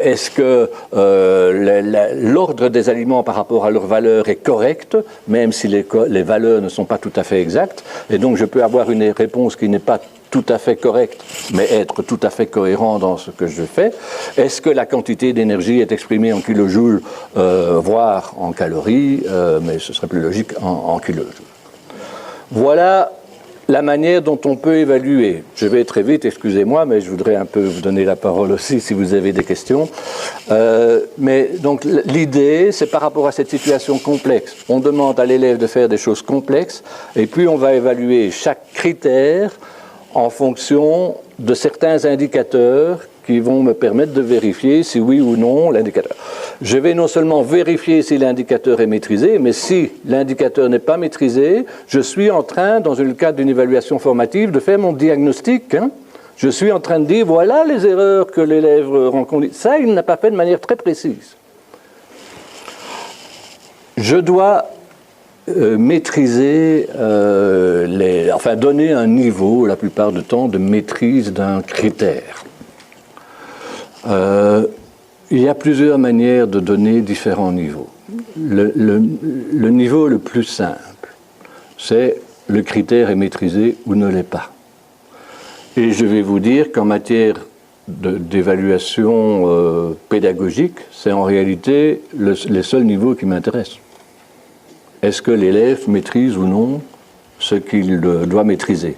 est-ce que l'ordre des aliments par rapport à leur valeur est correct, même si les valeurs ne sont pas tout à fait exactes? Et donc, je peux avoir une réponse qui n'est pas tout à fait correct, mais être tout à fait cohérent dans ce que je fais. Est-ce que la quantité d'énergie est exprimée en kilojoules, voire en calories, mais ce serait plus logique en kilojoules. Voilà la manière dont on peut évaluer. Je vais très vite, excusez-moi, mais je voudrais un peu vous donner la parole aussi si vous avez des questions. Mais donc l'idée, c'est par rapport à cette situation complexe. On demande à l'élève de faire des choses complexes, et puis on va évaluer chaque critère en fonction de certains indicateurs qui vont me permettre de vérifier si oui ou non l'indicateur. Je vais non seulement vérifier si l'indicateur est maîtrisé, mais si l'indicateur n'est pas maîtrisé, je suis en train, dans le cadre d'une évaluation formative, de faire mon diagnostic. Je suis en train de dire, voilà les erreurs que l'élève rencontre. Ça, il n'a pas fait de manière très précise. Je dois maîtriser, donner un niveau, la plupart du temps, de maîtrise d'un critère. Il y a plusieurs manières de donner différents niveaux. Le niveau le plus simple, c'est le critère est maîtrisé ou ne l'est pas. Et je vais vous dire qu'en matière d'évaluation pédagogique, c'est en réalité les seuls niveaux qui m'intéressent. Est-ce que l'élève maîtrise ou non ce qu'il doit maîtriser?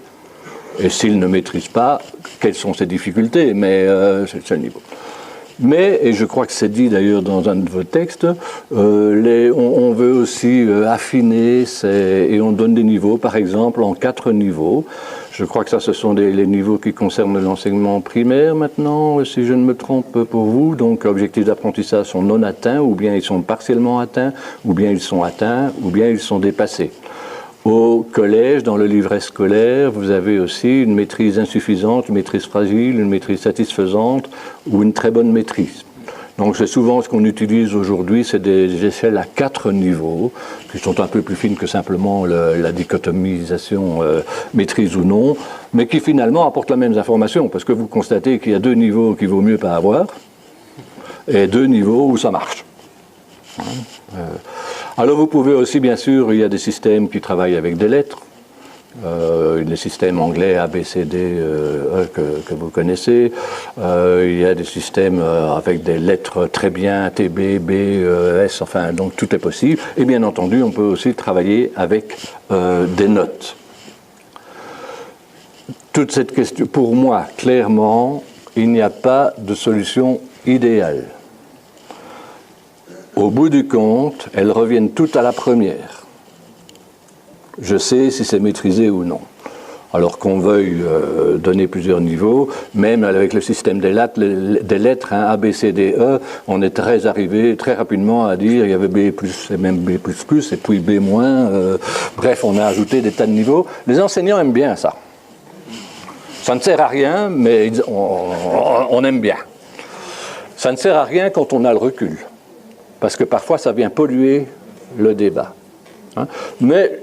Et s'il ne maîtrise pas, quelles sont ses difficultés? Mais c'est le seul niveau. Mais, et je crois que c'est dit d'ailleurs dans un de vos textes, on veut aussi affiner, et on donne des niveaux, par exemple en 4 niveaux. Je crois que ça, ce sont les niveaux qui concernent l'enseignement primaire maintenant, si je ne me trompe pour vous. Donc, objectifs d'apprentissage sont non atteints, ou bien ils sont partiellement atteints, ou bien ils sont atteints, ou bien ils sont dépassés. Au collège, dans le livret scolaire, vous avez aussi une maîtrise insuffisante, une maîtrise fragile, une maîtrise satisfaisante ou une très bonne maîtrise. Donc c'est souvent ce qu'on utilise aujourd'hui, c'est des échelles à 4 niveaux, qui sont un peu plus fines que simplement la dichotomisation maîtrise ou non, mais qui finalement apportent la même information, parce que vous constatez qu'il y a 2 niveaux qu'il vaut mieux pas avoir, et 2 niveaux où ça marche. Alors vous pouvez aussi, bien sûr, il y a des systèmes qui travaillent avec des lettres. les systèmes anglais A, B, C, D que vous connaissez. Il y a des systèmes avec des lettres très bien, T, B, S, enfin, donc tout est possible. Et bien entendu, on peut aussi travailler avec des notes. Toute cette question, pour moi, clairement, il n'y a pas de solution idéale. Au bout du compte, elles reviennent toutes à la première. Je sais si c'est maîtrisé ou non. Alors qu'on veuille donner plusieurs niveaux, même avec le système des lettres, hein, A, B, C, D, E, on est arrivé très rapidement à dire il y avait B+, et même B++, et puis B-. Bref, on a ajouté des tas de niveaux. Les enseignants aiment bien ça. Ça ne sert à rien, mais on aime bien. Ça ne sert à rien quand on a le recul, parce que parfois ça vient polluer le débat. Hein. Mais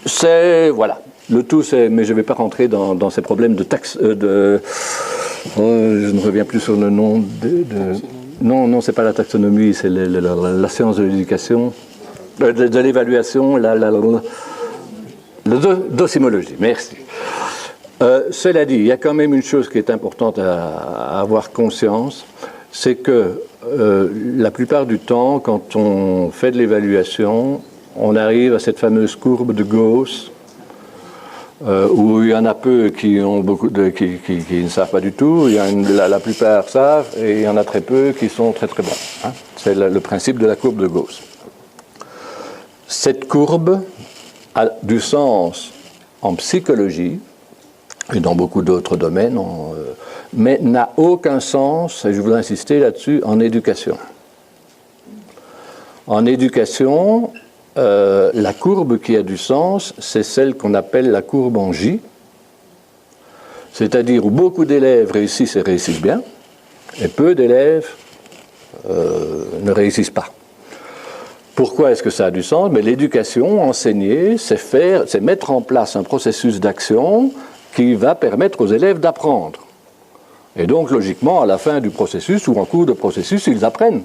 c'est, voilà, le tout c'est, mais je ne vais pas rentrer dans ces problèmes de taxe, je ne reviens plus sur le nom non, c'est pas la taxonomie, c'est la science de l'éducation, de l'évaluation, la docimologie, merci. Cela dit, il y a quand même une chose qui est importante à avoir conscience, c'est que la plupart du temps, quand on fait de l'évaluation, on arrive à cette fameuse courbe de Gauss, où il y en a peu qui ont qui ne savent pas du tout, la plupart savent, et il y en a très peu qui sont très très bons. Hein. C'est le principe de la courbe de Gauss. Cette courbe a du sens en psychologie, et dans beaucoup d'autres domaines, mais n'a aucun sens, et je voudrais insister là-dessus, en éducation. En éducation, la courbe qui a du sens, c'est celle qu'on appelle la courbe en J, c'est-à-dire où beaucoup d'élèves réussissent et réussissent bien, et peu d'élèves ne réussissent pas. Pourquoi est-ce que ça a du sens? Mais l'éducation, enseigner, c'est mettre en place un processus d'action qui va permettre aux élèves d'apprendre. Et donc, logiquement, à la fin du processus ou en cours de processus, ils apprennent.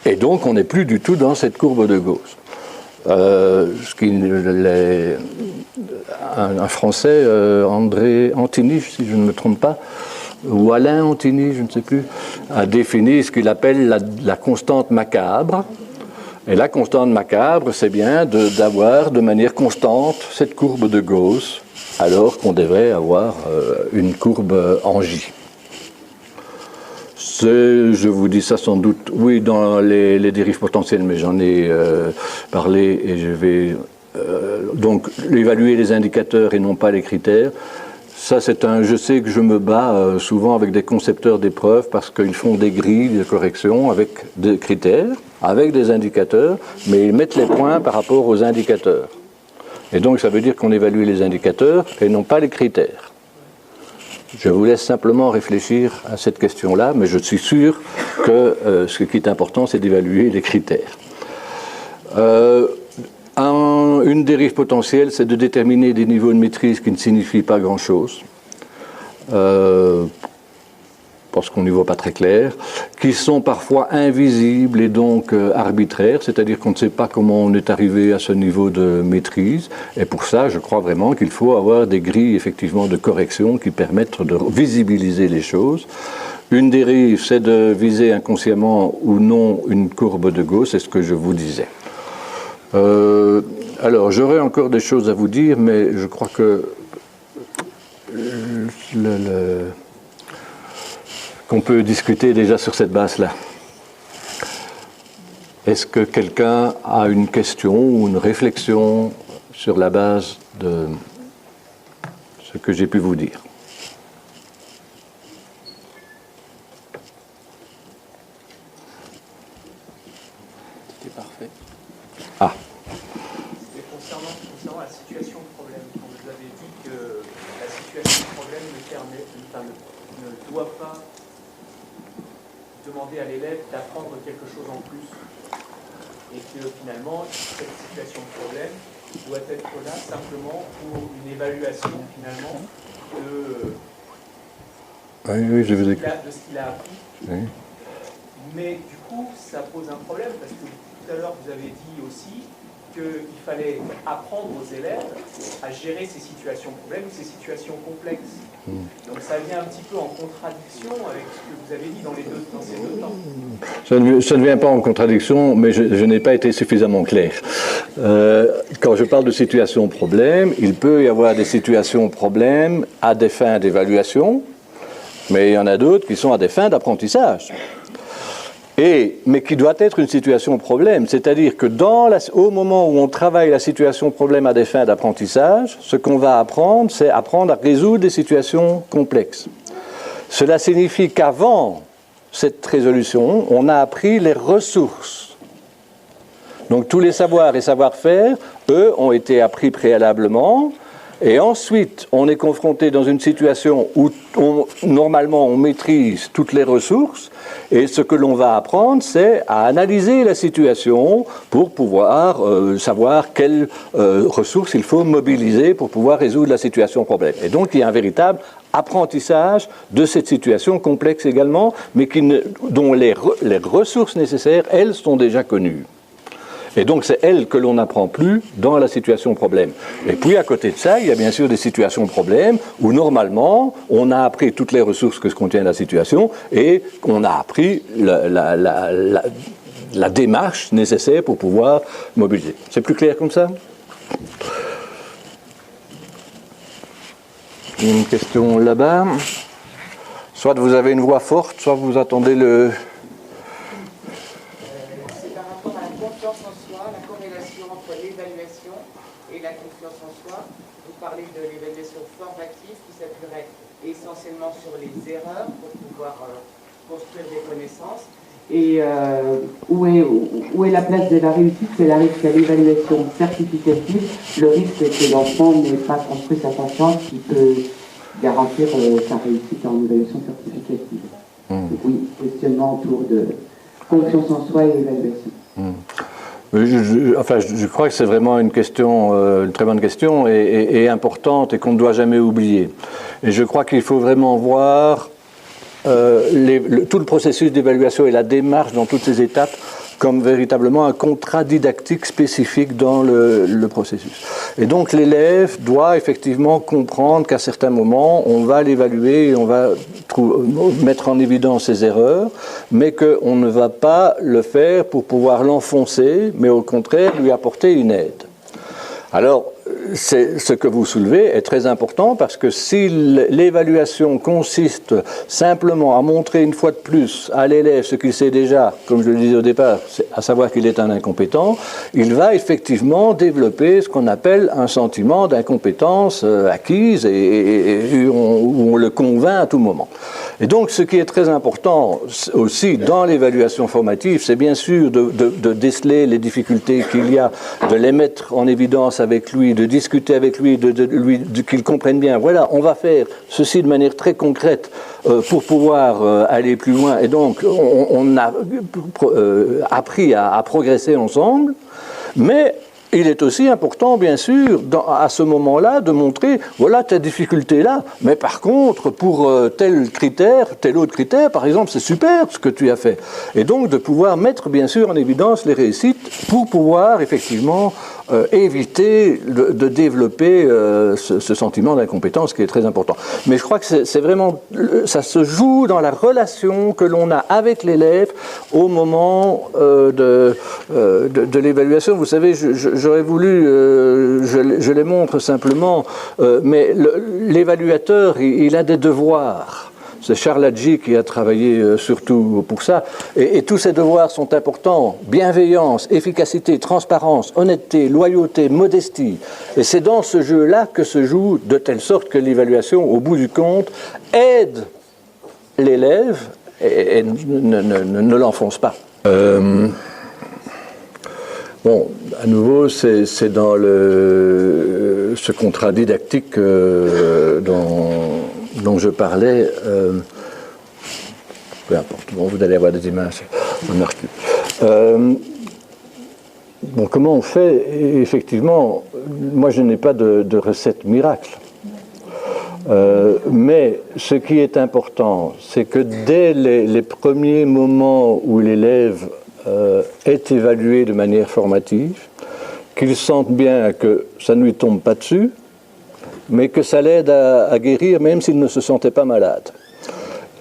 Et donc, on n'est plus du tout dans cette courbe de Gauss. Un Français, André Antony, si je ne me trompe pas, ou Alain Antony, je ne sais plus, a défini ce qu'il appelle la constante macabre. Et la constante macabre, c'est bien d'avoir de manière constante cette courbe de Gauss, alors qu'on devrait avoir une courbe en J. Je vous dis ça sans doute, oui, dans les dérives potentielles, mais j'en ai parlé et je vais donc évaluer les indicateurs et non pas les critères. Ça, je sais que je me bats souvent avec des concepteurs d'épreuves parce qu'ils font des grilles de correction avec des critères, avec des indicateurs, mais ils mettent les points par rapport aux indicateurs. Et donc, ça veut dire qu'on évalue les indicateurs et non pas les critères. Je vous laisse simplement réfléchir à cette question-là, mais je suis sûr que ce qui est important, c'est d'évaluer les critères. Une dérive potentielle, c'est de déterminer des niveaux de maîtrise qui ne signifient pas grand-chose, parce qu'on n'y voit pas très clair, qui sont parfois invisibles et donc arbitraires, c'est-à-dire qu'on ne sait pas comment on est arrivé à ce niveau de maîtrise. Et pour ça, je crois vraiment qu'il faut avoir des grilles effectivement de correction qui permettent de visibiliser les choses. Une dérive, c'est de viser inconsciemment ou non une courbe de Gauss, c'est ce que je vous disais. Alors, j'aurais encore des choses à vous dire, mais je crois que qu'on peut discuter déjà sur cette base-là. Est-ce que quelqu'un a une question ou une réflexion sur la base de ce que j'ai pu vous dire? C'était parfait. Ah. Et concernant la situation de problème, quand vous avez dit que la situation de problème ne doit pas demander à l'élève d'apprendre quelque chose en plus, et que finalement, cette situation de problème doit être là simplement pour une évaluation finalement Oui, je vous écoute. de ce qu'il a appris. Oui. Mais du coup, ça pose un problème, parce que tout à l'heure, vous avez dit aussi qu'il fallait apprendre aux élèves à gérer ces situations problèmes ou ces situations complexes. Donc ça vient un petit peu en contradiction avec ce que vous avez dit dans ces deux temps. Ça ne vient pas en contradiction, mais je n'ai pas été suffisamment clair. Quand je parle de situations problèmes, il peut y avoir des situations problèmes à des fins d'évaluation, mais il y en a d'autres qui sont à des fins d'apprentissage. Mais qui doit être une situation problème, c'est-à-dire que au moment où on travaille la situation problème à des fins d'apprentissage, ce qu'on va apprendre, c'est apprendre à résoudre des situations complexes. Cela signifie qu'avant cette résolution, on a appris les ressources. Donc tous les savoirs et savoir-faire, eux, ont été appris préalablement. Et ensuite, on est confronté dans une situation où normalement on maîtrise toutes les ressources, et ce que l'on va apprendre, c'est à analyser la situation pour pouvoir savoir quelles ressources il faut mobiliser pour pouvoir résoudre la situation problème. Et donc, il y a un véritable apprentissage de cette situation complexe également, mais dont les ressources nécessaires, elles, sont déjà connues. Et donc, c'est elle que l'on n'apprend plus dans la situation problème. Et puis, à côté de ça, il y a bien sûr des situations problèmes où, normalement, on a appris toutes les ressources que contient la situation et on a appris la démarche nécessaire pour pouvoir mobiliser. C'est plus clair comme ça ? Une question là-bas. Soit vous avez une voix forte, soit vous attendez le... De l'évaluation formative qui s'appuierait essentiellement sur les erreurs pour pouvoir construire des connaissances. Et où est la place de la réussite? C'est la risque à l'évaluation certificative. Le risque est que l'enfant n'ait pas construit sa confiance qui peut garantir sa réussite en évaluation certificative. Oui, questionnement autour de confiance en soi et évaluation. Je crois que c'est vraiment une question, une très bonne question et importante et qu'on ne doit jamais oublier. Et je crois qu'il faut vraiment voir tout le processus d'évaluation et la démarche dans toutes ces étapes comme véritablement un contrat didactique spécifique dans le processus. Et donc l'élève doit effectivement comprendre qu'à certains moments, on va l'évaluer et on va mettre en évidence ses erreurs, mais qu'on ne va pas le faire pour pouvoir l'enfoncer, mais au contraire lui apporter une aide. Alors, ce que vous soulevez est très important parce que si l'évaluation consiste simplement à montrer une fois de plus à l'élève ce qu'il sait déjà, comme je le disais au départ, à savoir qu'il est un incompétent, il va effectivement développer ce qu'on appelle un sentiment d'incompétence acquise et où on le convainc à tout moment. Et donc, ce qui est très important aussi dans l'évaluation formative, c'est bien sûr de déceler les difficultés qu'il y a, de les mettre en évidence avec lui, de discuter avec lui, qu'il comprenne bien. Voilà, on va faire ceci de manière très concrète pour pouvoir aller plus loin. Et donc, on a appris à progresser ensemble, mais il est aussi important, bien sûr, à ce moment-là, de montrer, voilà ta difficulté là, mais par contre, pour tel autre critère, par exemple, c'est super ce que tu as fait. Et donc, de pouvoir mettre, bien sûr, en évidence les réussites pour pouvoir, effectivement, éviter de développer ce sentiment d'incompétence qui est très important. Mais je crois que c'est vraiment, ça se joue dans la relation que l'on a avec l'élève au moment de l'évaluation. Vous savez, j'aurais voulu, je les montre simplement, mais l'évaluateur, il a des devoirs. C'est Charles Hadji qui a travaillé surtout pour ça. Et tous ces devoirs sont importants. Bienveillance, efficacité, transparence, honnêteté, loyauté, modestie. Et c'est dans ce jeu-là que se joue de telle sorte que l'évaluation, au bout du compte, aide l'élève et ne l'enfonce pas. Bon, à nouveau, c'est dans ce contrat didactique dont je parlais, peu importe, bon, vous allez avoir des images, ça ne marche plus. Bon, comment on fait? Effectivement, moi je n'ai pas de recette miracle. Mais ce qui est important, c'est que dès les premiers moments où l'élève est évalué de manière formative, qu'il sente bien que ça ne lui tombe pas dessus, mais que ça l'aide à guérir même s'il ne se sentait pas malade.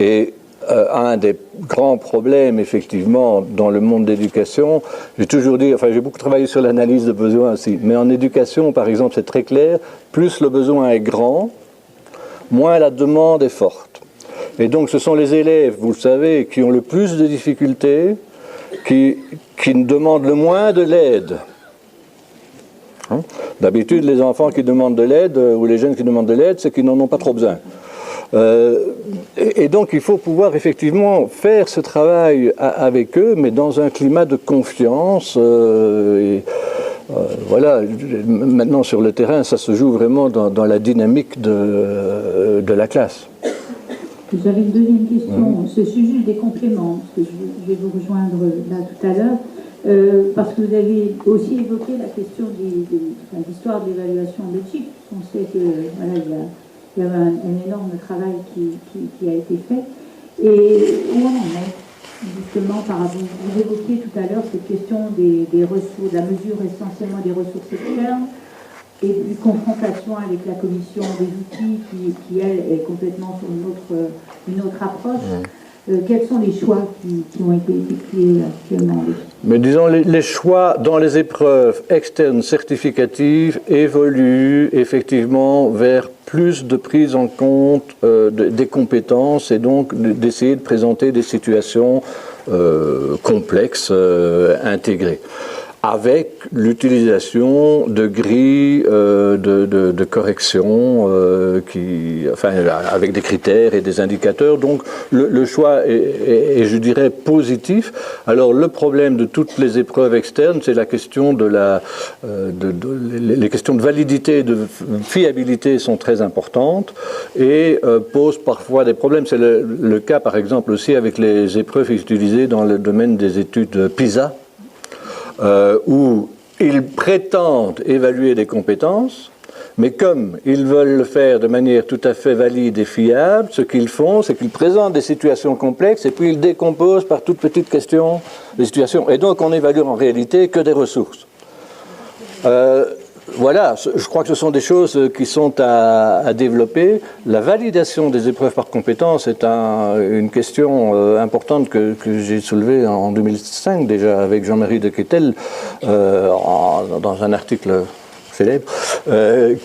Et un des grands problèmes, effectivement, dans le monde d'éducation, j'ai toujours dit, enfin j'ai beaucoup travaillé sur l'analyse de besoins aussi, mais en éducation, par exemple, c'est très clair, plus le besoin est grand, moins la demande est forte. Et donc ce sont les élèves, vous le savez, qui ont le plus de difficultés, qui demandent le moins de l'aide. D'habitude, les enfants qui demandent de l'aide, ou les jeunes qui demandent de l'aide, c'est qu'ils n'en ont pas trop besoin. Et donc il faut pouvoir effectivement faire ce travail avec eux, mais dans un climat de confiance. Voilà, maintenant sur le terrain, ça se joue vraiment dans la dynamique de la classe. J'avais une deuxième question. Ce sujet des compléments, parce que je vais vous rejoindre là tout à l'heure, parce que vous avez aussi évoqué la question de l'histoire de l'évaluation de type. On sait que voilà, il y avait un énorme travail qui a été fait. Et où on en est justement par rapport, vous évoquiez tout à l'heure cette question des ressources, de la mesure essentiellement des ressources externes, et puis confrontation avec la commission des outils qui elle, est complètement sur une autre approche. Quels sont les choix qui ont été effectués actuellement? Mais disons, les choix dans les épreuves externes certificatives évoluent effectivement vers plus de prise en compte des compétences et donc d'essayer de présenter des situations complexes, intégrées, avec l'utilisation de grilles de correction, avec des critères et des indicateurs. Donc le choix est, je dirais, positif. Alors le problème de toutes les épreuves externes, c'est la question les questions de validité et de fiabilité sont très importantes et posent parfois des problèmes. C'est le cas, par exemple, aussi avec les épreuves utilisées dans le domaine des études PISA, où ils prétendent évaluer des compétences, mais comme ils veulent le faire de manière tout à fait valide et fiable, ce qu'ils font, c'est qu'ils présentent des situations complexes et puis ils décomposent par toutes petites questions les situations. Et donc on évalue en réalité que des ressources. Voilà, je crois que ce sont des choses qui sont à développer. La validation des épreuves par compétences est une question importante que j'ai soulevée en 2005 déjà avec Jean-Marie de Quetel dans un article célèbre et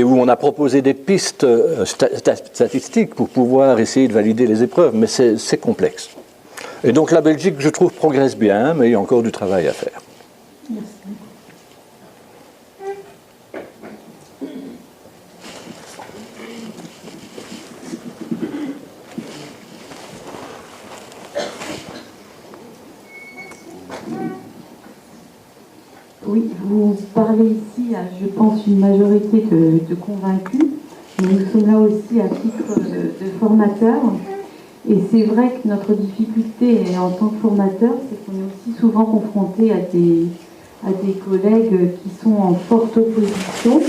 où on a proposé des pistes statistiques pour pouvoir essayer de valider les épreuves, mais c'est complexe. Et donc la Belgique, je trouve, progresse bien, mais il y a encore du travail à faire. Merci. Oui, vous parlez ici, je pense, une majorité de convaincus, mais nous sommes là aussi à titre de formateurs. Et c'est vrai que notre difficulté en tant que formateur, c'est qu'on est aussi souvent confronté à des collègues qui sont en forte opposition,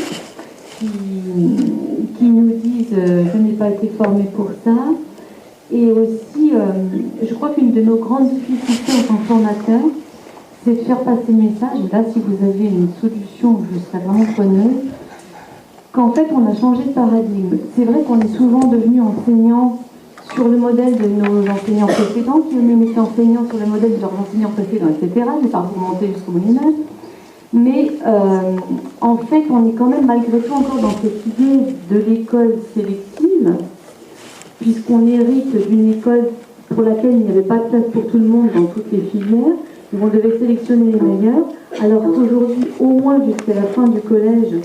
qui nous disent je n'ai pas été formé pour ça. Et aussi, je crois qu'une de nos grandes difficultés en tant que formateur, c'est de faire passer le message, et là si vous avez une solution, je serais vraiment preneuse, qu'en fait on a changé de paradigme. C'est vrai qu'on est souvent devenus enseignants sur le modèle de nos enseignants précédents, qui eux-mêmes étaient enseignants sur le modèle de leurs enseignants précédents, etc. Je ne vais pas remonter jusqu'au Moyen-Âge. Mais en fait, on est quand même malgré tout encore dans cette idée de l'école sélective, puisqu'on hérite d'une école pour laquelle il n'y avait pas de place pour tout le monde dans toutes les filières, où on devait sélectionner les meilleurs, alors qu'aujourd'hui, au moins jusqu'à la fin du collège,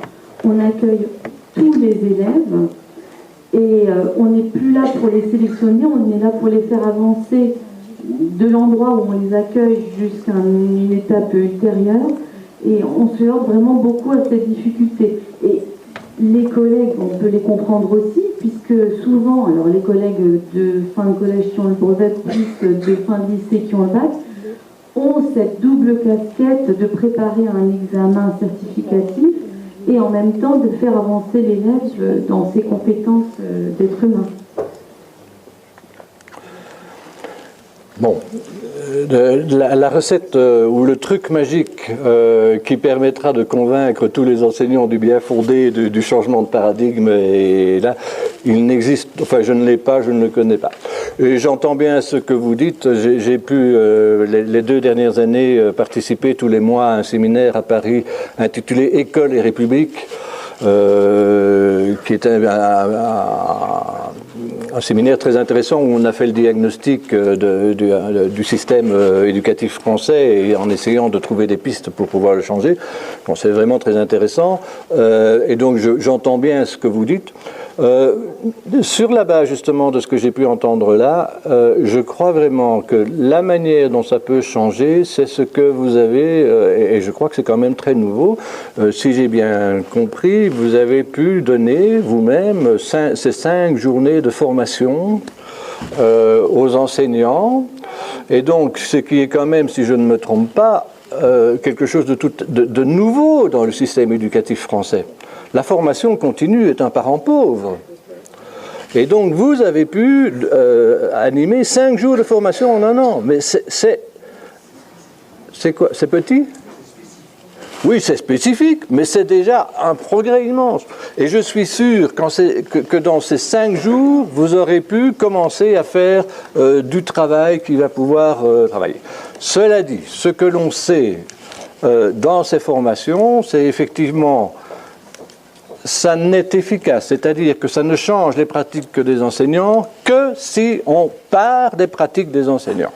on accueille tous les élèves, et on n'est plus là pour les sélectionner, on est là pour les faire avancer de l'endroit où on les accueille jusqu'à une étape ultérieure, et on se heurte vraiment beaucoup à cette difficulté. Et les collègues, on peut les comprendre aussi, puisque souvent, alors les collègues de fin de collège qui ont le brevet, plus de fin de lycée qui ont le bac, ont cette double casquette de préparer un examen certificatif et en même temps de faire avancer l'élève dans ses compétences d'être humain. Bon, la recette ou le truc magique qui permettra de convaincre tous les enseignants du bien fondé du changement de paradigme, et là, il n'existe, enfin je ne l'ai pas, je ne le connais pas. Et j'entends bien ce que vous dites. J'ai pu, les 2 dernières années, participer tous les mois à un séminaire à Paris intitulé « École et République », qui était un séminaire très intéressant où on a fait le diagnostic du système éducatif français et en essayant de trouver des pistes pour pouvoir le changer. Bon, c'est vraiment très intéressant. Et donc j'entends bien ce que vous dites. Sur la base justement de ce que j'ai pu entendre là, je crois vraiment que la manière dont ça peut changer, c'est ce que vous avez, et je crois que c'est quand même très nouveau, si j'ai bien compris, vous avez pu donner vous-même ces 5 journées de formation aux enseignants, et donc ce qui est quand même, si je ne me trompe pas, quelque chose de nouveau dans le système éducatif français. La formation continue est un parent pauvre. Et donc, vous avez pu animer 5 jours de formation en un an. Mais c'est quoi? C'est petit? Oui, c'est spécifique, mais c'est déjà un progrès immense. Et je suis sûr que dans ces 5 jours, vous aurez pu commencer à faire du travail qui va pouvoir travailler. Cela dit, ce que l'on sait dans ces formations, c'est effectivement... ça n'est efficace, c'est-à-dire que ça ne change les pratiques que des enseignants que si on part des pratiques des enseignants.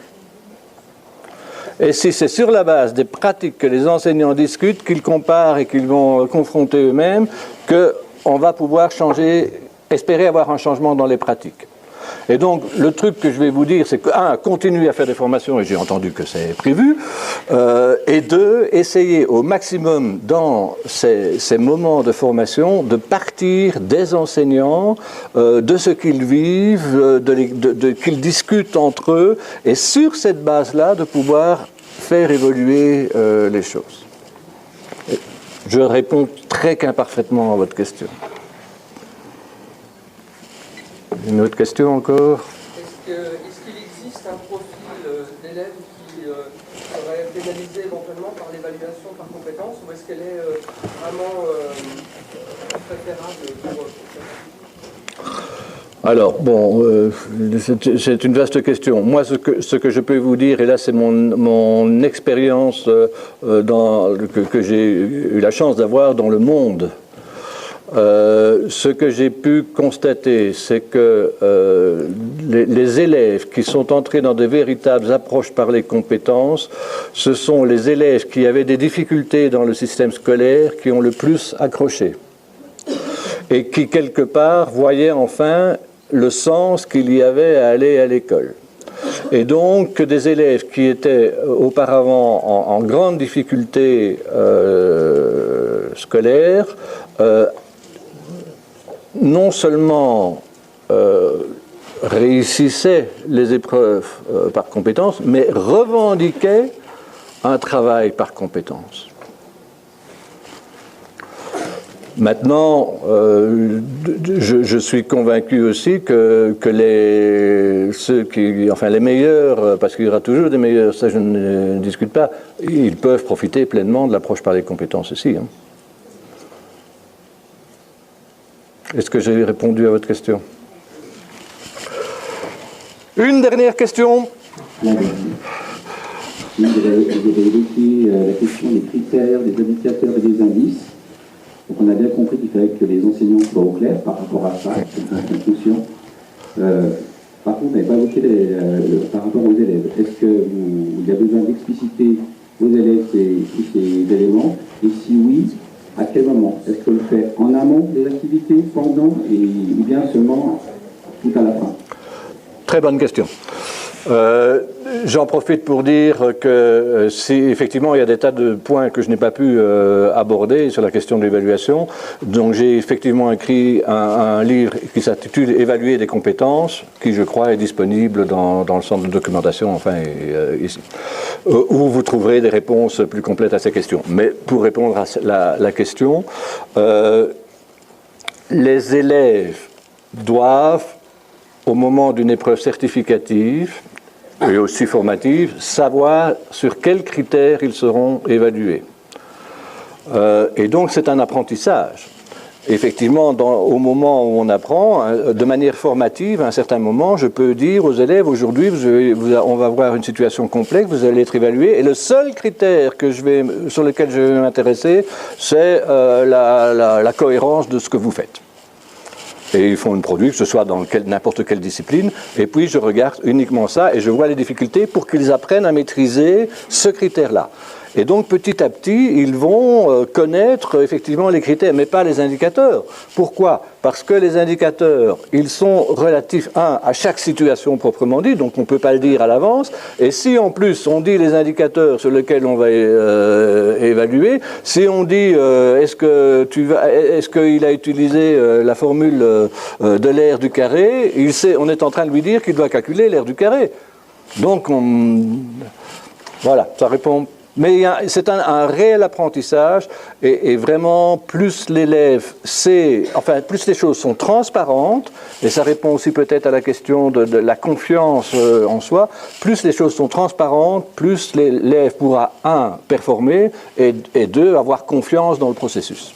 Et si c'est sur la base des pratiques que les enseignants discutent, qu'ils comparent et qu'ils vont confronter eux-mêmes, qu'on va pouvoir changer, espérer avoir un changement dans les pratiques. Et donc, le truc que je vais vous dire, c'est que, 1, continuez à faire des formations, et j'ai entendu que c'est prévu, et 2, essayez au maximum dans ces moments de formation de partir des enseignants, de ce qu'ils vivent, qu'ils discutent entre eux, et sur cette base-là, de pouvoir faire évoluer les choses. Et je réponds très qu'imparfaitement à votre question. Une autre question encore? Est-ce qu'il existe un profil d'élèves qui serait pénalisé éventuellement par l'évaluation par compétences, ou est-ce qu'elle est vraiment préférable pour Alors, bon, c'est une vaste question. Moi, ce que je peux vous dire, et là c'est mon expérience que j'ai eu la chance d'avoir dans le monde, ce que j'ai pu constater, c'est que les élèves qui sont entrés dans de véritables approches par les compétences, ce sont les élèves qui avaient des difficultés dans le système scolaire qui ont le plus accroché et qui, quelque part, voyaient enfin le sens qu'il y avait à aller à l'école. Et donc, des élèves qui étaient auparavant en grande difficulté scolaire, non seulement réussissaient les épreuves par compétences, mais revendiquaient un travail par compétences. Maintenant, je suis convaincu aussi que les meilleurs, parce qu'il y aura toujours des meilleurs, ça je ne discute pas, ils peuvent profiter pleinement de l'approche par les compétences aussi. Hein. Est-ce que j'ai répondu à votre question? Une dernière question. Vous avez évoqué la question des critères, des indicateurs et des indices. Donc on a bien compris qu'il fallait que les enseignants soient au clair par rapport à ça, cette fonction. Par contre, vous n'avez pas évoqué par rapport aux élèves. Est-ce qu'il y a besoin d'expliciter aux élèves ces éléments? Et si oui, à quel moment? Est-ce qu'on le fait en amont des activités, pendant, ou bien seulement tout à la fin? Très bonne question. J'en profite pour dire que si effectivement il y a des tas de points que je n'ai pas pu aborder sur la question de l'évaluation, donc j'ai effectivement écrit un livre qui s'intitule « Évaluer des compétences », qui je crois est disponible dans le centre de documentation, enfin ici, où vous trouverez des réponses plus complètes à ces questions. Mais pour répondre à la question, les élèves doivent, au moment d'une épreuve certificative, et aussi formative, savoir sur quels critères ils seront évalués. Et donc c'est un apprentissage. Effectivement, au moment où on apprend, de manière formative, à un certain moment, je peux dire aux élèves, aujourd'hui, on va voir une situation complexe, vous allez être évalué, et le seul critère sur lequel je vais m'intéresser, c'est la cohérence de ce que vous faites. Et ils font un produit, que ce soit dans n'importe quelle discipline, et puis je regarde uniquement ça, et je vois les difficultés pour qu'ils apprennent à maîtriser ce critère-là. Et donc, petit à petit, ils vont connaître effectivement les critères, mais pas les indicateurs. Pourquoi? Parce que les indicateurs, ils sont relatifs, à chaque situation proprement dit, donc on ne peut pas le dire à l'avance. Et si en plus, on dit les indicateurs sur lesquels on va évaluer, si on dit est-ce qu'il a utilisé la formule de l'aire du carré, on est en train de lui dire qu'il doit calculer l'aire du carré. Donc, voilà, ça répond. Mais c'est un réel apprentissage et vraiment plus l'élève plus les choses sont transparentes, et ça répond aussi peut-être à la question de la confiance en soi, plus les choses sont transparentes, plus l'élève pourra, performer et deux, avoir confiance dans le processus.